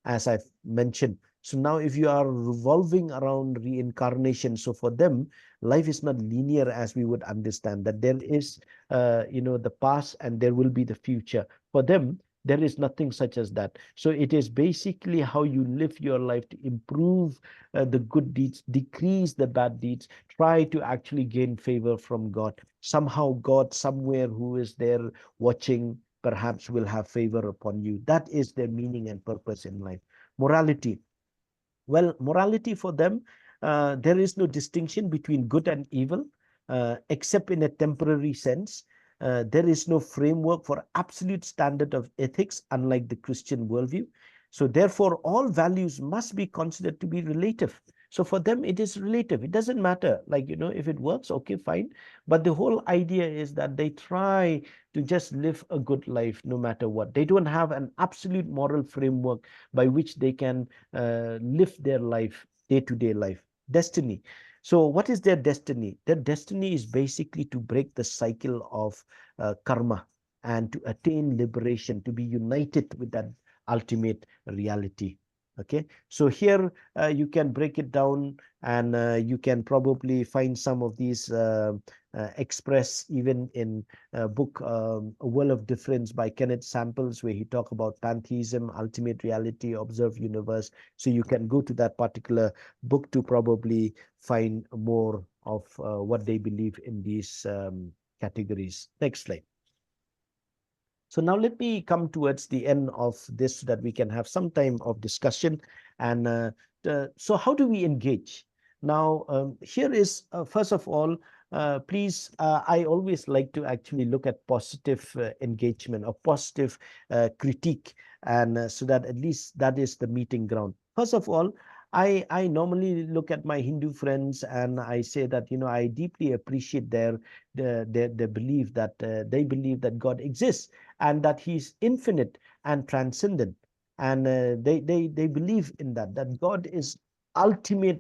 as I've mentioned. So now if you are revolving around reincarnation, so for them, life is not linear as we would understand, that there is, the past and there will be the future. For them, there is nothing such as that. So it is basically how you live your life to improve the good deeds, decrease the bad deeds, try to actually gain favor from God. Somehow God somewhere who is there watching perhaps will have favor upon you. That is their meaning and purpose in life. Morality. Well, morality for them, there is no distinction between good and evil, except in a temporary sense. There is no framework for absolute standard of ethics, unlike the Christian worldview. So therefore, all values must be considered to be relative. So for them, it is relative. It doesn't matter, like, if it works, okay, fine. But the whole idea is that they try to just live a good life no matter what. They don't have an absolute moral framework by which they can live their life, day-to-day life. Destiny. So what is their destiny? Their destiny is basically to break the cycle of karma and to attain liberation, to be united with that ultimate reality. Okay, so here you can break it down, and you can probably find some of these expressed even in a book, A World of Difference by Kenneth Samples, where he talk about pantheism, ultimate reality, observed universe. So you can go to that particular book to probably find more of what they believe in these categories. Next slide. So now let me come towards the end of this so that we can have some time of discussion. And so how do we engage? Now, here is, first of all, please, I always like to actually look at positive engagement or positive critique, and so that at least that is the meeting ground. First of all, I normally look at my Hindu friends and I say that, I deeply appreciate their belief that they believe that God exists and that he's infinite and transcendent. And they believe in that God is ultimately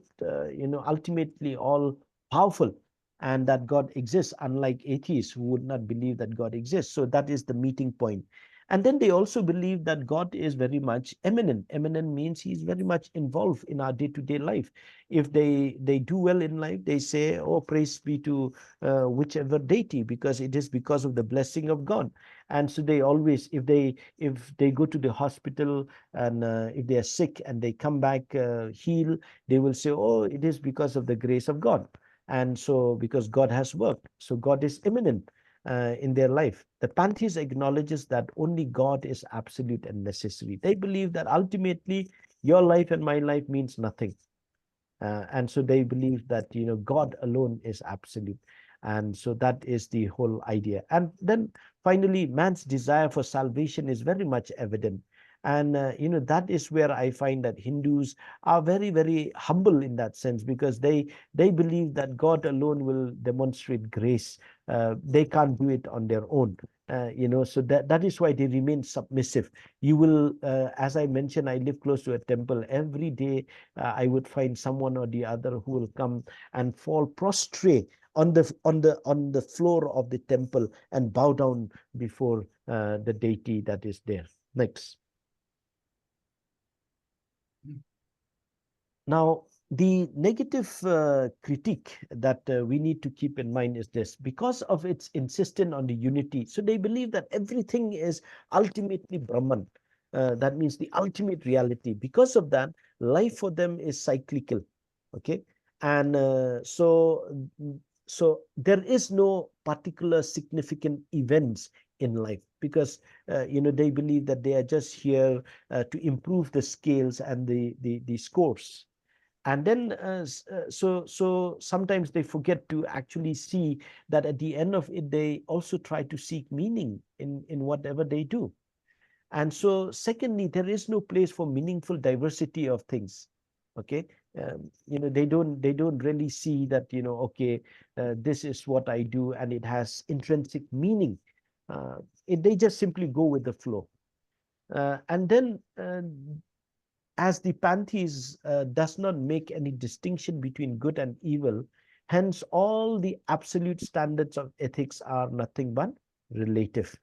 all powerful, and that God exists, unlike atheists who would not believe that God exists. So that is the meeting point. And then they also believe that God is very much eminent. Eminent means he's very much involved in our day-to-day life. If they do well in life, they say, oh, praise be to whichever deity, because it is because of the blessing of God. And so they always, if they go to the hospital and if they are sick and they come back healed, they will say, oh, it is because of the grace of God. And so because God has worked, so God is imminent in their life. The pantheist acknowledges that only God is absolute and necessary. They believe that ultimately your life and my life means nothing. And so they believe that, God alone is absolute. And so that is the whole idea. And then finally, man's desire for salvation is very much evident. And, that is where I find that Hindus are very, very humble in that sense, because they believe that God alone will demonstrate grace. They can't do it on their own. So that is why they remain submissive. You will, as I mentioned, I live close to a temple. Every day I would find someone or the other who will come and fall prostrate on the floor of the temple and bow down before the deity that is there. Next. Now, the negative critique that we need to keep in mind is this: because of its insistence on the unity, so they believe that everything is ultimately Brahman. That means the ultimate reality. Because of that, life for them is cyclical. Okay, and so there is no particular significant events in life, because they believe that they are just here to improve the scales and the scores. And then so sometimes they forget to actually see that at the end of it, they also try to seek meaning in whatever they do. And so secondly, there is no place for meaningful diversity of things. Okay, they don't really see that, okay, this is what I do and it has intrinsic meaning. They just simply go with the flow. And then as the Panthis does not make any distinction between good and evil, hence all the absolute standards of ethics are nothing but relative.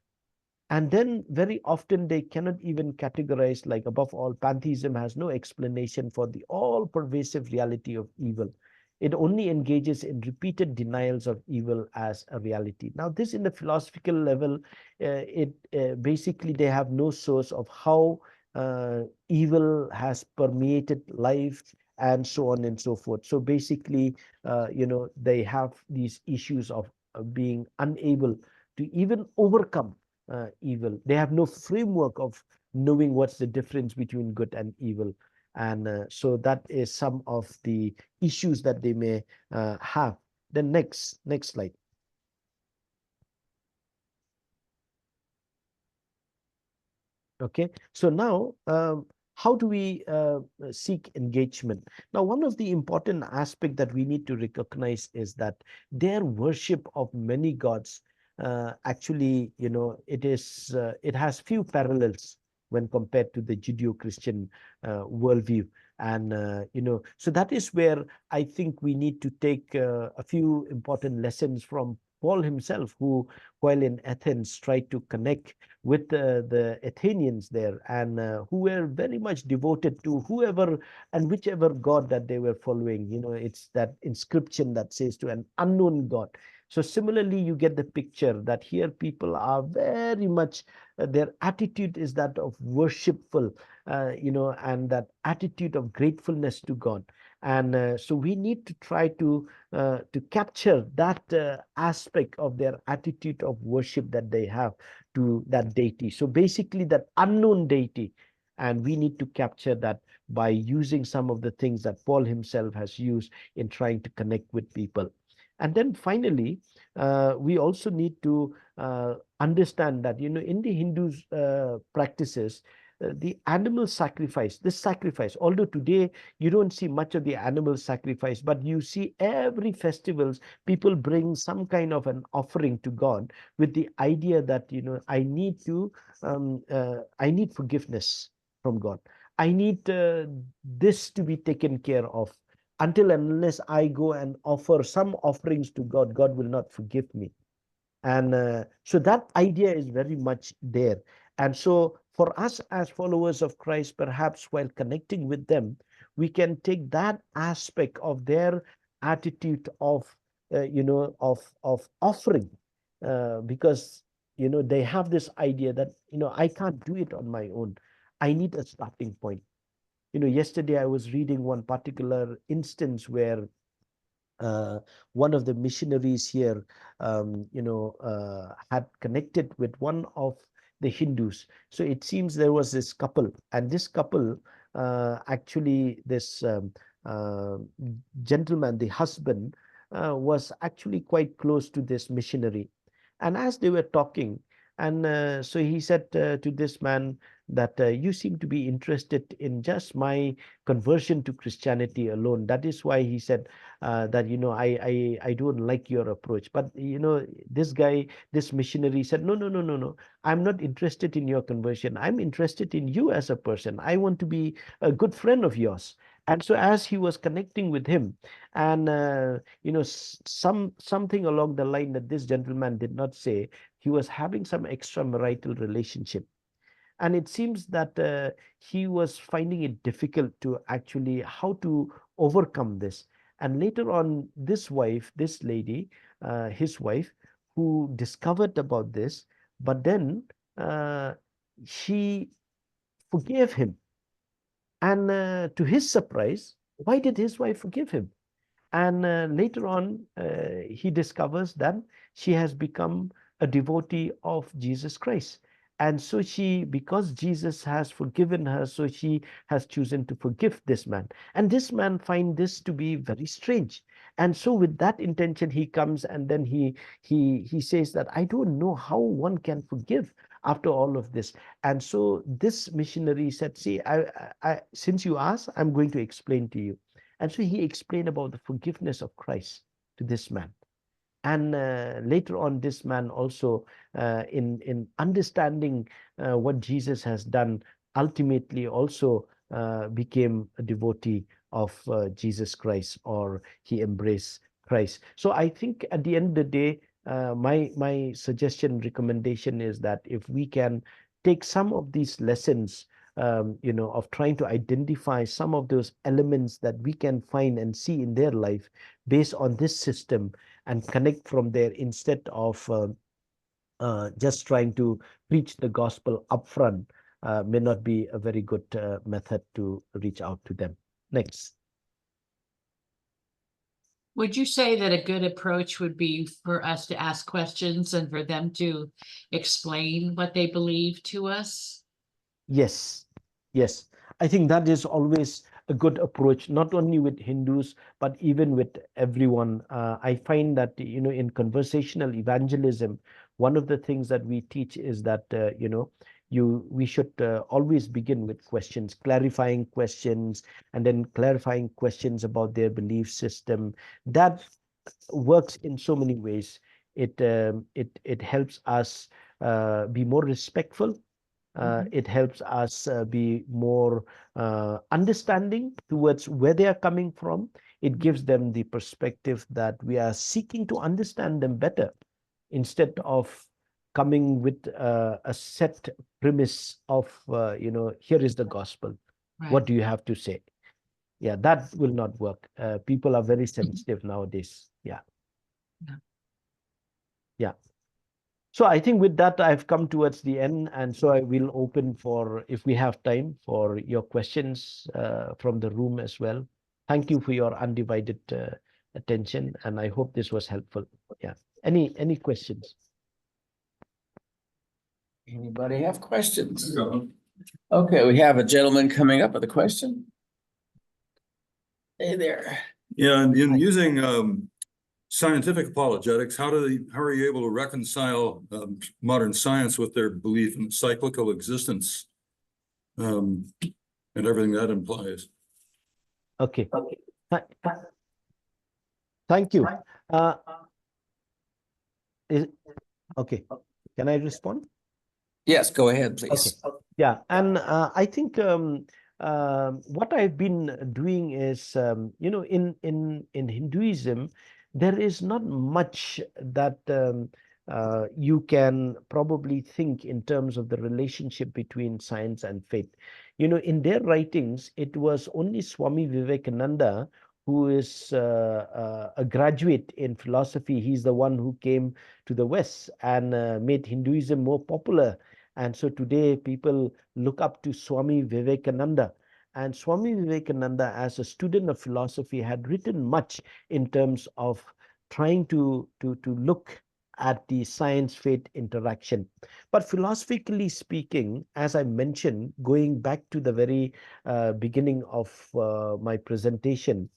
And then very often they cannot even categorize, like above all, pantheism has no explanation for the all-pervasive reality of evil. It only engages in repeated denials of evil as a reality. Now, this in the philosophical level, basically they have no source of how evil has permeated life and so on and so forth. So basically, they have these issues of being unable to even overcome evil. They have no framework of knowing what's the difference between good and evil. And so that is some of the issues that they may have. The next slide. Okay, so now how do we seek engagement? Now, one of the important aspects that we need to recognize is that their worship of many gods actually, it has few parallels when compared to the Judeo-Christian worldview. And, so that is where I think we need to take a few important lessons from Paul himself, who, while in Athens, tried to connect with the Athenians there, and who were very much devoted to whoever and whichever god that they were following. It's that inscription that says to an unknown god. So similarly, you get the picture that here people are very much, their attitude is that of worshipful, and that attitude of gratefulness to God. And so we need to try to capture that aspect of their attitude of worship that they have to that deity. So basically that unknown deity, and we need to capture that by using some of the things that Paul himself has used in trying to connect with people. And then finally, we also need to understand that, in the Hindus practices, the animal sacrifice, this sacrifice, although today you don't see much of the animal sacrifice, but you see every festivals, people bring some kind of an offering to God with the idea that, I need forgiveness from God. I need this to be taken care of. Until and unless I go and offer some offerings to God, God will not forgive me. And so that idea is very much there. And so for us as followers of Christ, perhaps while connecting with them, we can take that aspect of their attitude of, of offering, because, they have this idea that, I can't do it on my own. I need a starting point. Yesterday I was reading one particular instance where one of the missionaries here, had connected with one of the Hindus. So it seems there was this couple, and this couple, actually, this gentleman, the husband, was actually quite close to this missionary. And as they were talking, and so he said to this man that you seem to be interested in just my conversion to Christianity alone. That is why he said that, I don't like your approach. But, this guy, this missionary said, no, no, no, no, no. I'm not interested in your conversion. I'm interested in you as a person. I want to be a good friend of yours. And so as he was connecting with him, and, something along the line that this gentleman did not say, he was having some extramarital relationship. And it seems that he was finding it difficult to actually how to overcome this. And later on, this lady, his wife, who discovered about this, but then she forgave him. And to his surprise, why did his wife forgive him? And later on, he discovers that she has become a devotee of Jesus Christ. And so because Jesus has forgiven her, so she has chosen to forgive this man. And this man finds this to be very strange. And so with that intention, he comes and then he says that, I don't know how one can forgive after all of this. And so this missionary said, see, since you asked, I'm going to explain to you. And so he explained about the forgiveness of Christ to this man. And later on, this man also, in understanding what Jesus has done, ultimately also became a devotee of Jesus Christ, or he embraced Christ. So I think at the end of the day, my suggestion, recommendation is that if we can take some of these lessons, of trying to identify some of those elements that we can find and see in their life based on this system, and connect from there, instead of just trying to preach the gospel upfront, may not be a very good method to reach out to them. Next. Would you say that a good approach would be for us to ask questions and for them to explain what they believe to us? Yes, yes. I think that is always a good approach, not only with Hindus, but even with everyone. I find that, in conversational evangelism, one of the things that we teach is that, we should always begin with questions, clarifying questions, and then clarifying questions about their belief system. That works in so many ways. It helps us be more respectful. It helps us be more understanding towards where they are coming from. It gives them the perspective that we are seeking to understand them better, instead of coming with a set premise of, here is the gospel. What do you have to say? Yeah, that will not work. People are very sensitive nowadays. Yeah. Yeah. So I think with that, I've come towards the end, and so I will open for, if we have time, for your questions from the room as well. Thank you for your undivided attention, and I hope this was helpful. Yeah. Any questions? Anybody have questions? Okay, we have a gentleman coming up with a question. Hey there. Yeah, and in using scientific apologetics, how are you able to reconcile modern science with their belief in cyclical existence and everything that implies? Okay. Thank you. Okay. Can I respond? Yes, go ahead, please. Okay. Yeah, and I think what I've been doing is, in Hinduism, there is not much that you can probably think in terms of the relationship between science and faith. In their writings, it was only Swami Vivekananda, who is a graduate in philosophy. He's the one who came to the West and made Hinduism more popular. And so today people look up to Swami Vivekananda. And Swami Vivekananda, as a student of philosophy, had written much in terms of trying to look at the science-faith interaction. But philosophically speaking, as I mentioned, going back to the very beginning of my presentation,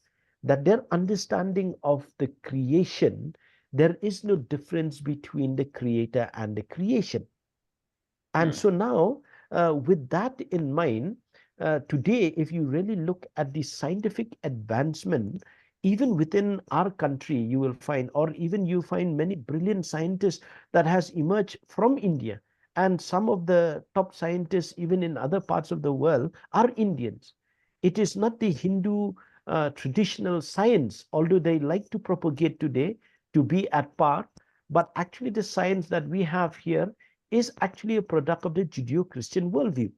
that their understanding of the creation, there is no difference between the creator and the creation. And so now, with that in mind, today, if you really look at the scientific advancement, even within our country, you will find, or even you find many brilliant scientists that has emerged from India. And some of the top scientists, even in other parts of the world, are Indians. It is not the Hindu traditional science, although they like to propagate today to be at par, but actually the science that we have here is actually a product of the Judeo-Christian worldview.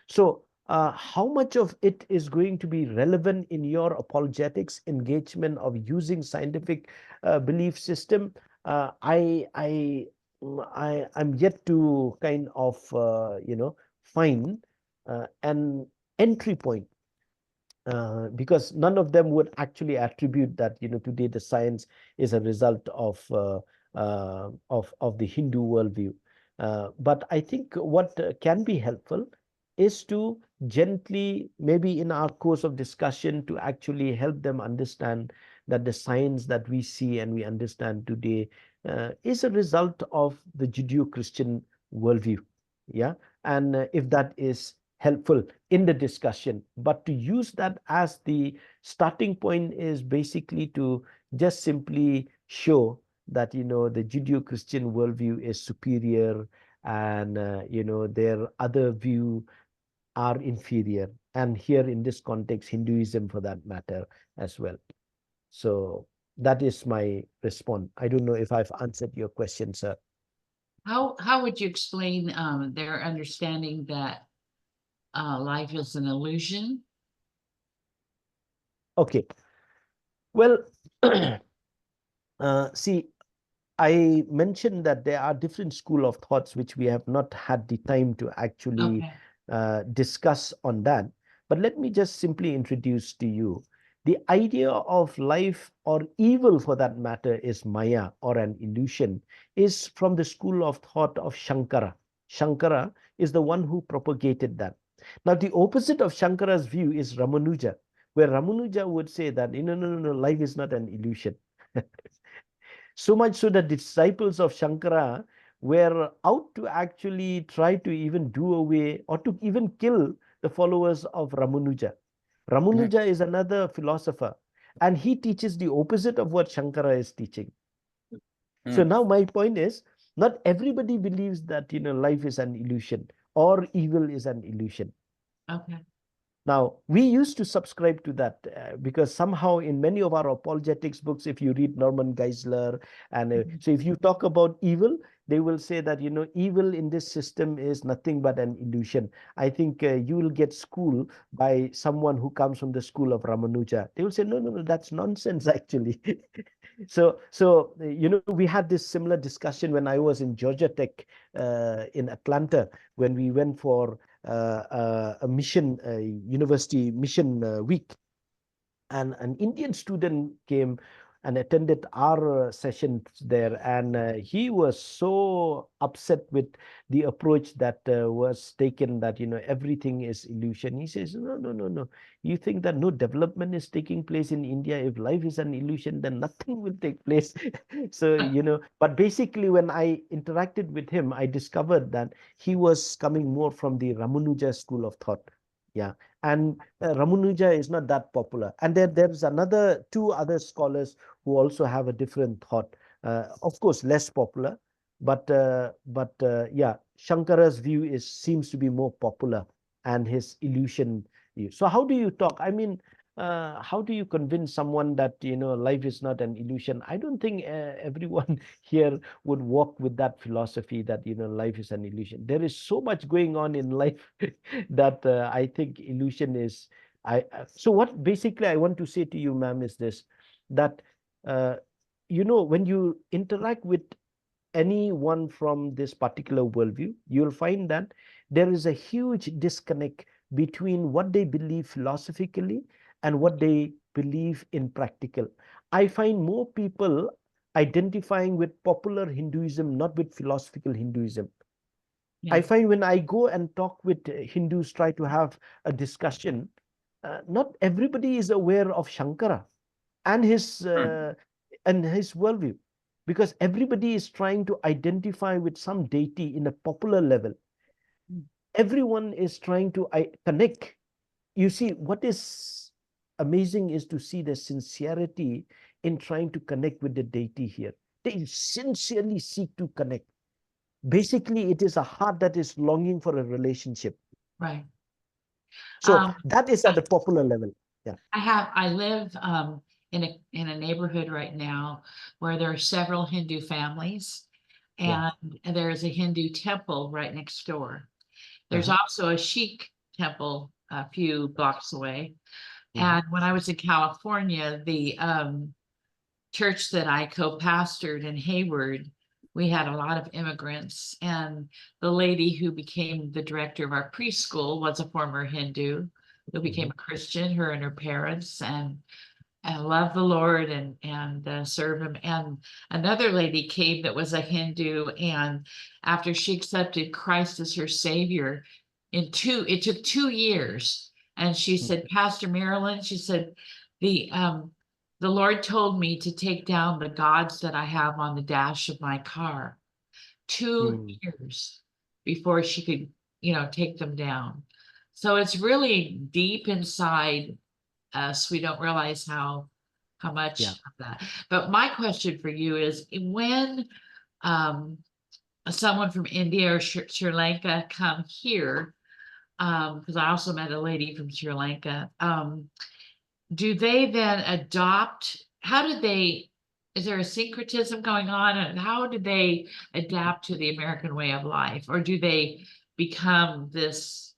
So how much of it is going to be relevant in your apologetics engagement of using scientific belief system? I'm yet to kind of find an entry point. Because none of them would actually attribute that today the science is a result of the Hindu worldview. But I think what can be helpful is to gently, maybe in our course of discussion, to actually help them understand that the science that we see and we understand today is a result of the Judeo-Christian worldview. Yeah, and if that is helpful in the discussion. But to use that as the starting point is basically to just simply show that, you know, the Judeo-Christian worldview is superior, and, you know, their other view are inferior. And here in this context, Hinduism for that matter as well. So that is my response. I don't know if I've answered your question, sir. How would you explain their understanding that life is an illusion? Okay. Well, see, I mentioned that there are different school of thoughts which we have not had the time to actually discuss on that. But let me just simply introduce to you the idea of life, or evil for that matter, is Maya or an illusion, is from the school of thought of Shankara. Shankara is the one who propagated that. Now, the opposite of Shankara's view is Ramanuja, where Ramanuja would say that, no, life is not an illusion. So much so that disciples of Shankara were out to actually try to even do away or to even kill the followers of Ramanuja. Ramanuja is another philosopher, and he teaches the opposite of what Shankara is teaching. So now my point is, not everybody believes that, you know, life is an illusion or evil is an illusion. Okay. Now, we used to subscribe to that because somehow in many of our apologetics books, if you read Norman Geisler, and so if you talk about evil, they will say that, you know, evil in this system is nothing but an illusion. I think you will get schooled by someone who comes from the school of Ramanuja. They will say, no, that's nonsense, actually. So you know, we had this similar discussion when I was in Georgia Tech in Atlanta, when we went for a mission, university mission week, and an Indian student came and attended our sessions there, and he was so upset with the approach that was taken, that, you know, everything is illusion. He says, no, you think that no development is taking place in India? If life is an illusion, then nothing will take place. So, you know, but basically when I interacted with him, I discovered that he was coming more from the Ramanuja school of thought. Yeah. And Ramanuja is not that popular. And there's two other scholars who also have a different thought. Of course, less popular, but yeah, Shankara's view seems to be more popular, and his illusion view. So how do you talk? I mean, how do you convince someone that, you know, life is not an illusion? I don't think everyone here would walk with that philosophy that, you know, life is an illusion. There is so much going on in life that I think illusion is. So what basically I want to say to you, ma'am, is this, that you know, when you interact with anyone from this particular worldview, you'll find that there is a huge disconnect between what they believe philosophically and what they believe in practical. I find more people identifying with popular Hinduism, not with philosophical Hinduism. I find when I go and talk with Hindus, try to have a discussion, not everybody is aware of Shankara and his worldview, because everybody is trying to identify with some deity in a popular level. Everyone is trying to connect. You see, what is amazing is to see the sincerity in trying to connect with the deity here. They sincerely seek to connect. Basically, it is a heart that is longing for a relationship. Right. So that is at the popular level. Yeah. I live in a neighborhood right now where there are several Hindu families, and there is a Hindu temple right next door. There's also a Sikh temple a few blocks away. And when I was in California, the church that I co-pastored in Hayward, we had a lot of immigrants, and the lady who became the director of our preschool was a former Hindu who became a Christian, her and her parents, and love the Lord and serve him. And another lady came that was a Hindu, and after she accepted Christ as her savior, it took 2 years. And she said, Pastor Marilyn, she said, the Lord told me to take down the gods that I have on the dash of my car. 2 years before she could, take them down. So it's really deep inside us. We don't realize how much Yeah. of that. But my question for you is when um someone from India or Sri Lanka come here, because I also met a lady from Sri Lanka, do they then adopt, how did they, is there a syncretism going on, and how do they adapt to the American way of life, or do they become this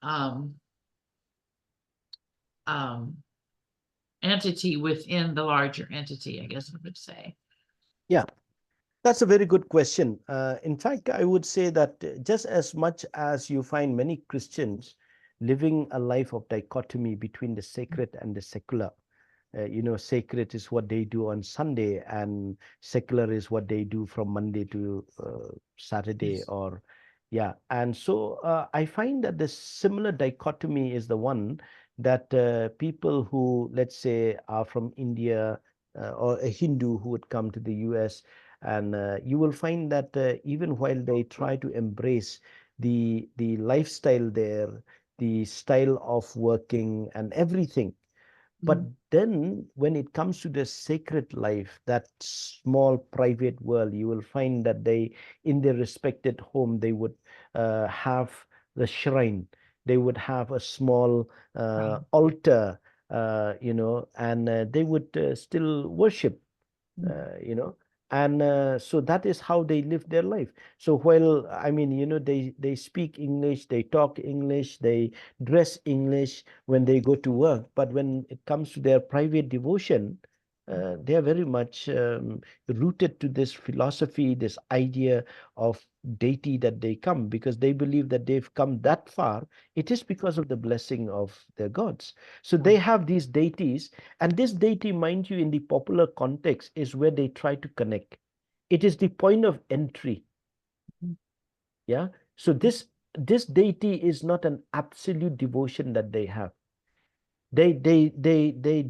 um um entity within the larger entity, I guess I would say? Yeah. That's a very good question. In fact, I would say that just as much as you find many Christians living a life of dichotomy between the sacred and the secular, sacred is what they do on Sunday, and secular is what they do from Monday to Saturday, Yes. or yeah. And so I find that the similar dichotomy is the one that people who, let's say, are from India, or a Hindu who would come to the US, and you will find that even while they try to embrace the lifestyle there, the style of working and everything, but then when it comes to the sacred life, that small private world, you will find that they, in their respected home, they would have the shrine. They would have a small Right. altar, and they would still worship, Mm. you know, and so that is how they live their life. So while, I mean, they speak English, they talk English, they dress English when they go to work, but when it comes to their private devotion, they are very much rooted to this philosophy, this idea of deity that they come, because they believe that they've come that far. It is because of the blessing of their gods. So they have these deities, and this deity, mind you, in the popular context, is where they try to connect. It is the point of entry. Yeah. So this deity is not an absolute devotion that they have. They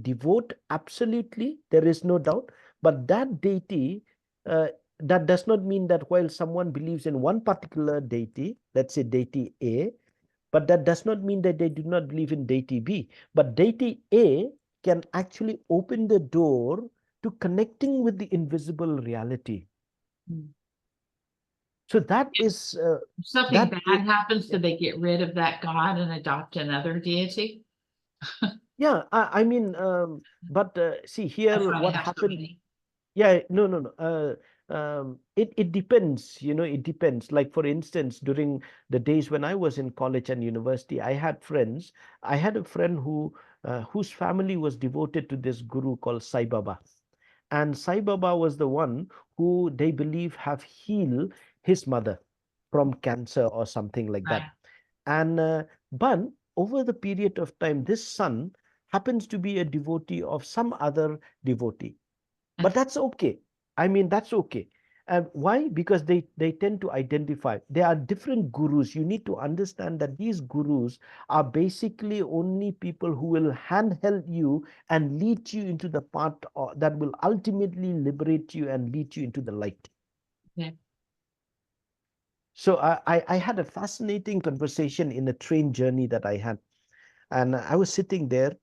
devote absolutely, there is no doubt, but that deity, that does not mean that while someone believes in one particular deity, let's say deity A, but that does not mean that they do not believe in deity B. But deity A can actually open the door to connecting with the invisible reality. Mm. So that If is something that is, bad happens, yeah. do they get rid of that god and adopt another deity? Yeah, I mean, but see here That's why they what have so happened. many. Yeah, no, no, no. It depends, it depends. Like for instance, during the days when I was in college and university, I had friends. I had a friend whose family was devoted to this guru called Sai Baba. And Sai Baba was the one who they believe have healed his mother from cancer or something like that. Right. And but over the period of time, this son happens to be a devotee of some other devotee, but that's okay. I mean, that's okay. Why? Because they tend to identify. There are different gurus. You need to understand that these gurus are basically only people who will handheld you and lead you into the path that will ultimately liberate you and lead you into the light. Yeah. So I had a fascinating conversation in a train journey that I had, and I was sitting there.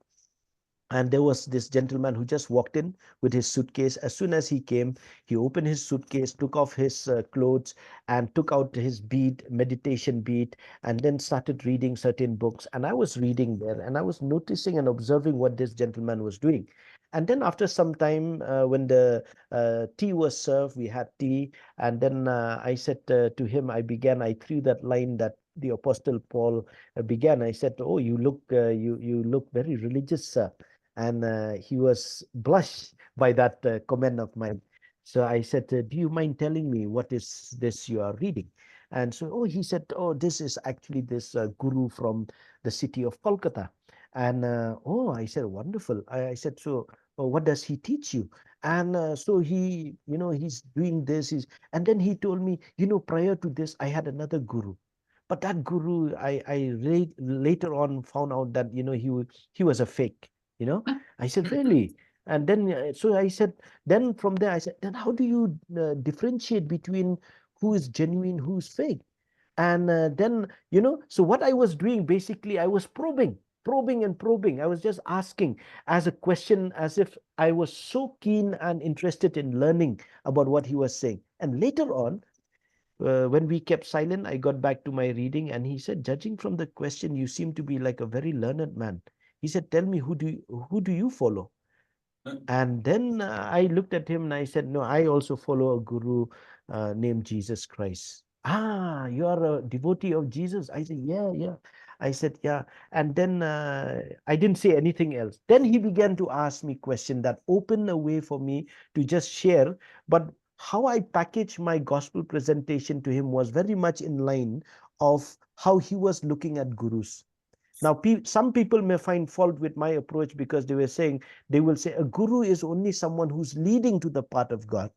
And there was this gentleman who just walked in with his suitcase. As soon as he came, he opened his suitcase, took off his clothes, and took out his bead, meditation bead, and then started reading certain books. And I was reading there, and I was noticing and observing what this gentleman was doing. And then after some time, when the tea was served, we had tea. And then I said to him, I threw that line that the Apostle Paul began. I said, "Oh, you look very religious, sir." And he was blushed by that comment of mine. So I said, do you mind telling me what is this you are reading? And so, oh, he said, oh, this is actually this guru from the city of Kolkata. And oh, I said, wonderful. I said, so what does he teach you? And so he, he's doing this. And then he told me, prior to this, I had another guru. But that guru, I later on found out that, he was a fake. I said, really? And then, so I said, then from there, I said, then how do you differentiate between who is genuine, who's fake? And then, so what I was doing, basically, I was probing and probing. I was just asking as a question, as if I was so keen and interested in learning about what he was saying. And later on, when we kept silent, I got back to my reading, and he said, judging from the question, you seem to be like a very learned man. He said, tell me, who do you follow? And then I looked at him and I said, no, I also follow a guru named Jesus Christ. Ah, you are a devotee of Jesus? I said, yeah, yeah. I said, yeah. And then I didn't say anything else. Then he began to ask me questions that opened a way for me to just share. But how I packaged my gospel presentation to him was very much in line of how he was looking at gurus. Now, some people may find fault with my approach because they will say a guru is only someone who's leading to the path of God.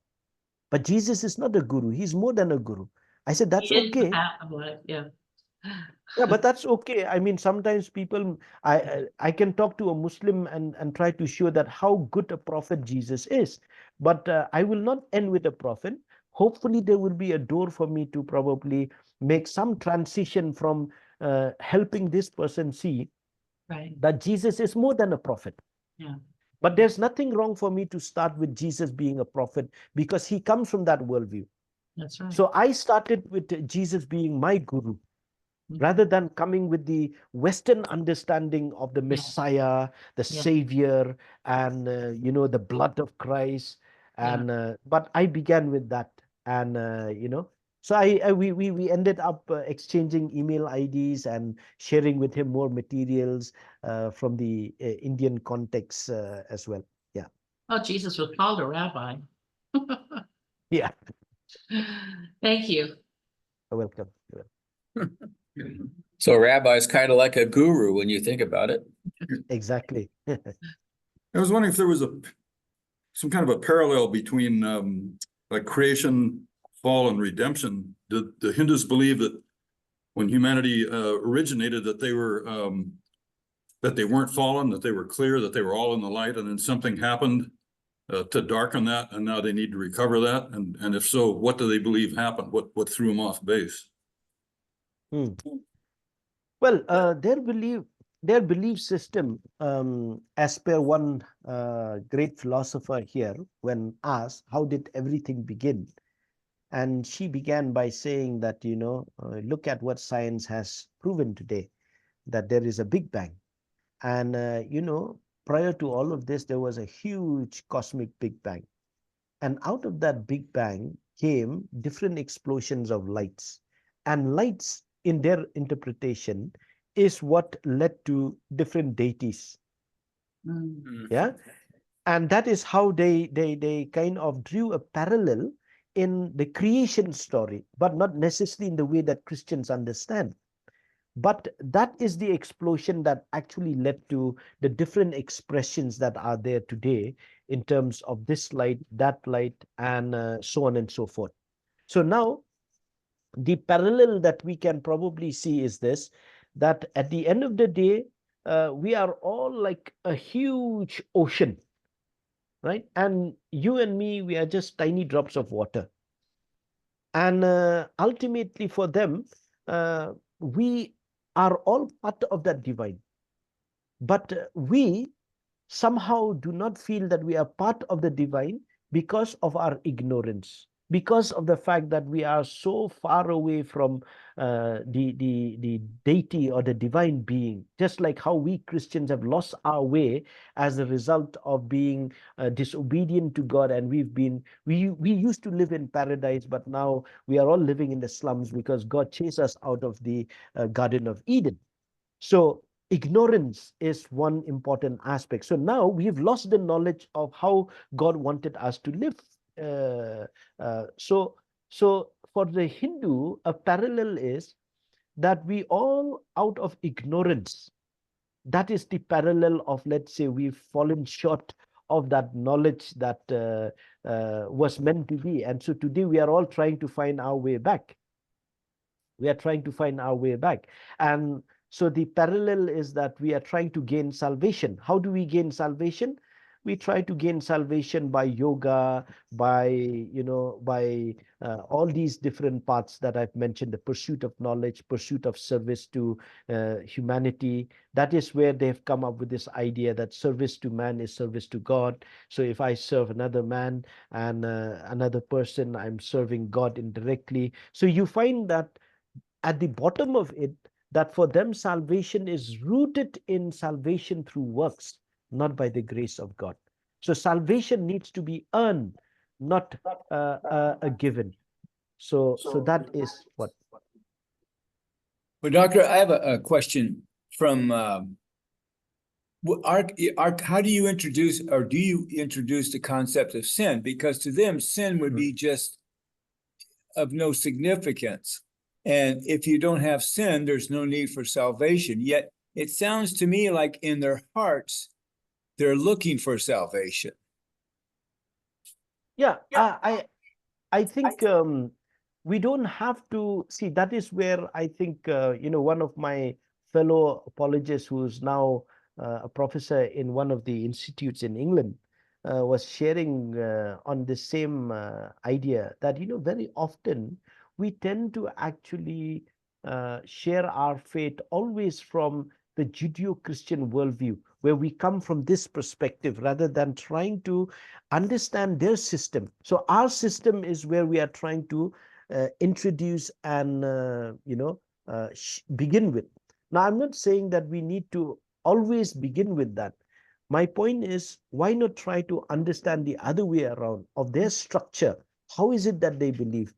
But Jesus is not a guru. He's more than a guru. I said, that's He is the okay. path of life, yeah. Yeah, but that's okay. I mean, sometimes people, I can talk to a Muslim and try to show that how good a prophet Jesus is. But I will not end with a prophet. Hopefully, there will be a door for me to probably make some transition from helping this person see Right, that Jesus is more than a prophet. yeah, But there's nothing wrong for me to start with Jesus being a prophet because he comes from that worldview. that's right. So I started with Jesus being my guru Mhm. rather than coming with the Western understanding of the Yeah. Messiah, the Yeah. Savior, and the blood of Christ. Yeah. And but I began with that, and so we ended up exchanging email IDs and sharing with him more materials from the Indian context as well. Yeah, Oh, Jesus was called a rabbi. yeah. Thank you. Welcome. So a rabbi is kind of like a guru when you think about it. Exactly. I was wondering if there was some kind of a parallel between like creation, fall, and redemption. Did the Hindus believe that when humanity originated that they weren't fallen, that they were clear, that they were all in the light, and then something happened to darken that, and now they need to recover that? And if so, what do they believe happened? What threw them off base? Well, their belief system, as per one great philosopher here, when asked how did everything begin, and she began by saying that look at what science has proven today, that there is a Big Bang, and prior to all of this, there was a huge cosmic Big Bang, and out of that Big Bang came different explosions of lights, and lights in their interpretation is what led to different deities. Yeah, and that is how they kind of drew a parallel in the creation story, but not necessarily in the way that Christians understand. But that is the explosion that actually led to the different expressions that are there today in terms of this light, that light, and so on and so forth. So now the parallel that we can probably see is this, that at the end of the day, we are all like a huge ocean, right? And you and me, we are just tiny drops of water. And ultimately for them, we are all part of that divine. But we somehow do not feel that we are part of the divine because of our ignorance, because of the fact that we are so far away from the deity or the divine being, just like how we Christians have lost our way as a result of being disobedient to God, and we used to live in paradise, but now we are all living in the slums because God chased us out of the Garden of Eden. So ignorance is one important aspect. So now we've lost the knowledge of how God wanted us to live. So for the Hindu, a parallel is that we all, out of ignorance, that is the parallel of, let's say, we've fallen short of that knowledge that was meant to be. And so today we are all trying to find our way back. We are trying to find our way back. And so the parallel is that we are trying to gain salvation. How do we gain salvation? we try to gain salvation by yoga, by, by all these different paths that I've mentioned, the pursuit of knowledge, pursuit of service to humanity. That is where they've come up with this idea that service to man is service to God. So if I serve another man and another person, I'm serving God indirectly. So you find that at the bottom of it, that for them salvation is rooted in salvation through works, not by the grace of God. So salvation needs to be earned, not a given. So that is what. Well, Doctor, I have a question from how do you introduce, or do you introduce the concept of sin? Because to them, sin would be just of no significance. And if you don't have sin, there's no need for salvation. Yet it sounds to me like in their hearts, they're looking for salvation. Yeah, I think we don't have to see. That is where I think one of my fellow apologists, who's now a professor in one of the institutes in England, was sharing on the same idea that very often we tend to actually share our faith always from the Judeo-Christian worldview, where we come from this perspective rather than trying to understand their system. So our system is where we are trying to introduce and begin with. Now, I'm not saying that we need to always begin with that. My point is, why not try to understand the other way around of their structure? How is it that they believe?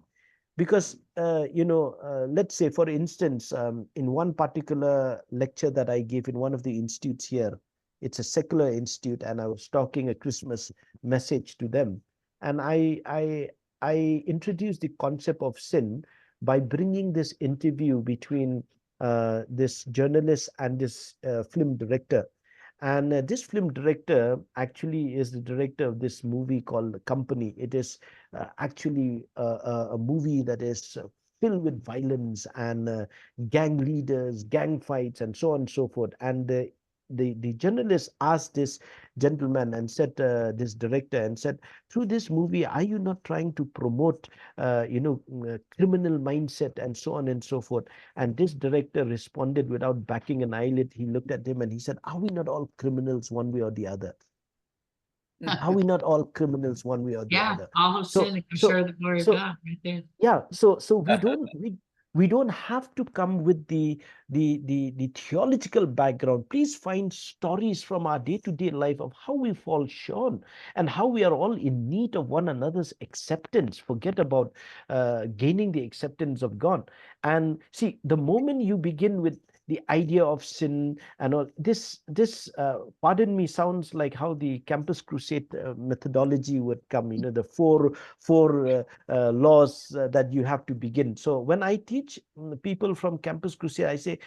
Because, let's say, for instance, in one particular lecture that I gave in one of the institutes here, it's a secular institute, and I was talking a Christmas message to them. And I introduced the concept of sin by bringing this interview between this journalist and this film director. And this film director actually is the director of this movie called The Company. It is actually a movie that is filled with violence and gang leaders, gang fights, and so on and so forth. And the journalist asked this gentleman and said, this director, and said, through this movie, are you not trying to promote, criminal mindset and so on and so forth? And this director responded without backing an eyelid. He looked at him and he said, are we not all criminals one way or the other? Are we not all criminals one way or the Yeah, other? all of sin and share the glory of God right there. Yeah, so we don't have to come with the theological background. Please find stories from our day-to-day life of how we fall short and how we are all in need of one another's acceptance. Forget about gaining the acceptance of God. And see, the moment you begin with the idea of sin and all this, pardon me, sounds like how the Campus Crusade methodology would come. The four laws that you have to begin. So when I teach people from Campus Crusade, I say,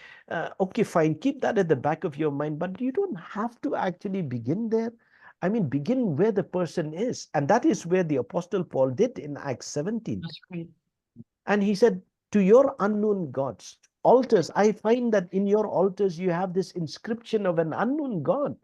okay, fine, keep that at the back of your mind, but you don't have to actually begin there. I mean, begin where the person is. And that is where the Apostle Paul did in Acts 17. That's great. And he said, to your unknown gods, altars, I find that in your altars, you have this inscription of an unknown God.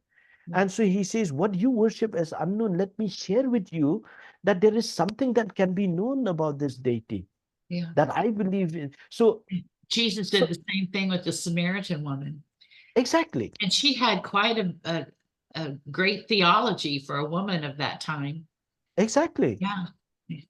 And so he says, what you worship as unknown, let me share with you that there is something that can be known about this deity. Yeah. That I believe in. So Jesus did the same thing with the Samaritan woman. Exactly. And she had quite a great theology for a woman of that time. Exactly. Yeah.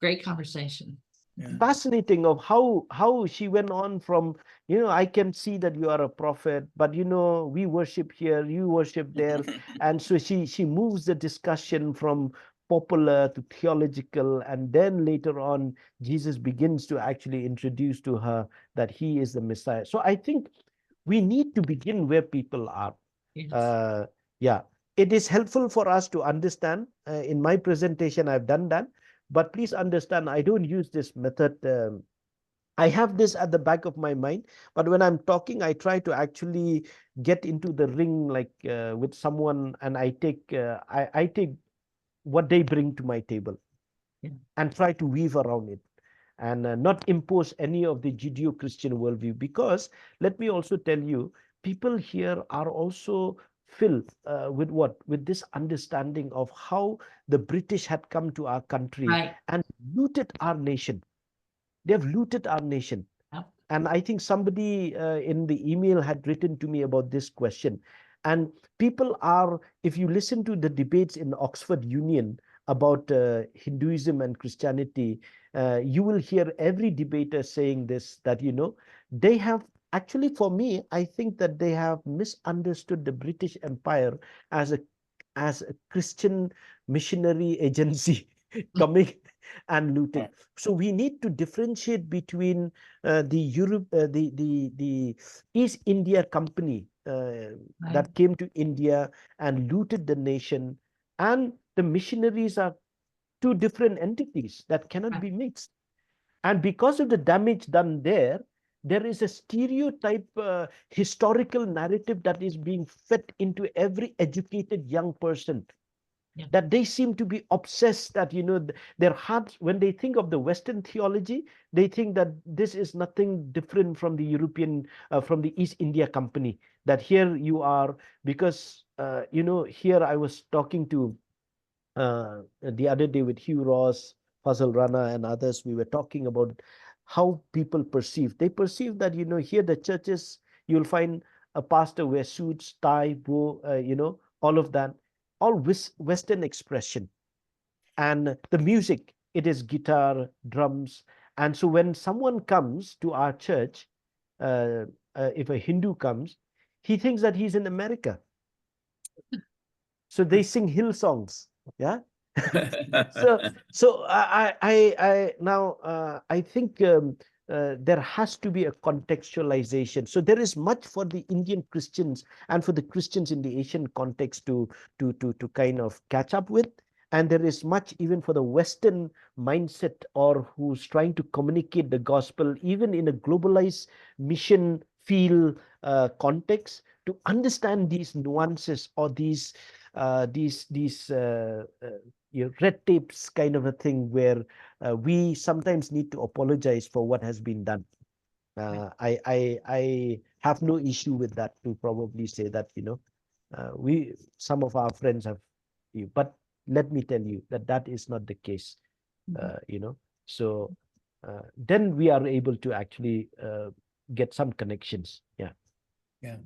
Great conversation. Yeah. Fascinating of how she went on from, I can see that you are a prophet, but we worship here, you worship there. And so she moves the discussion from popular to theological, and then later on Jesus begins to actually introduce to her that he is the Messiah. So I think we need to begin where people are. Yes. Yeah, it is helpful for us to understand. In my presentation I've done that, but please understand, I don't use this method. I have this at the back of my mind, but when I'm talking, I try to actually get into the ring, like with someone, and I take I take what they bring to my table, and try to weave around it, and not impose any of the Judeo-Christian worldview. Because let me also tell you, people here are also filled with what? With this understanding of how the British had come to our country Right. and looted our nation. They have looted our nation. Yep. And I think somebody in the email had written to me about this question. And people are, if you listen to the debates in Oxford Union about Hinduism and Christianity, you will hear every debater saying this, that, you know, they have actually, for me, I think that they have misunderstood the British Empire as a Christian missionary agency coming and looting. So we need to differentiate between the East India Company that came to India and looted the nation, and the missionaries are two different entities that cannot be mixed. And because of the damage done there, there is a stereotype historical narrative that is being fed into every educated young person. Yeah. That they seem to be obsessed, that, you know, their hearts, when they think of the Western theology, they think that this is nothing different from the European, from the East India Company, that here you are, because, you know, here I was talking to the other day with Hugh Ross, Fazal Rana and others. We were talking about how people perceive. They perceive that, you know, here the churches, you'll find a pastor wear suits, tie, bow, you know, all of that, all Western expression. And the music, it is guitar, drums. And so when someone comes to our church, if a Hindu comes, he thinks that he's in America. So they sing hill songs. Yeah. So I now I think there has to be a contextualization. So there is much for the Indian Christians and for the Christians in the Asian context to kind of catch up with. And there is much even for the Western mindset, or who's trying to communicate the gospel, even in a globalized mission field context, to understand these nuances, or these red tapes kind of a thing, where we sometimes need to apologize for what has been done. I have no issue with that, to probably say that, you know, some of our friends have, but let me tell you that that is not the case. You know, so then we are able to actually get some connections. Yeah. Yeah.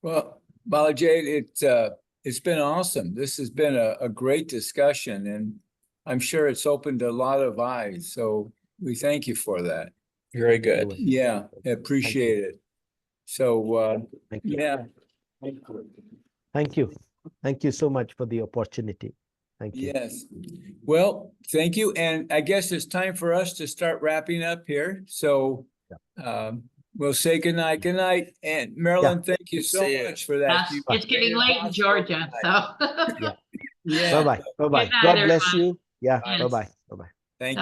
Well, Balajied, it's been awesome. This has been a great discussion, and I'm sure it's opened a lot of eyes. So we thank you for that. Very good. Yeah, appreciate it. So Thank you. yeah. Thank you. Thank you so much for the opportunity. Thank you. Yes. Well, thank you. And I guess it's time for us to start wrapping up here. So we'll say good night. Good night. And Marilyn, thank you so See ya. much for that. Yes, it's getting late in Georgia, so. Yeah. Yeah. Bye-bye. Bye-bye. Good night, God bless everyone. you. Yeah. Yes. Bye-bye. Bye-bye. Thank God you.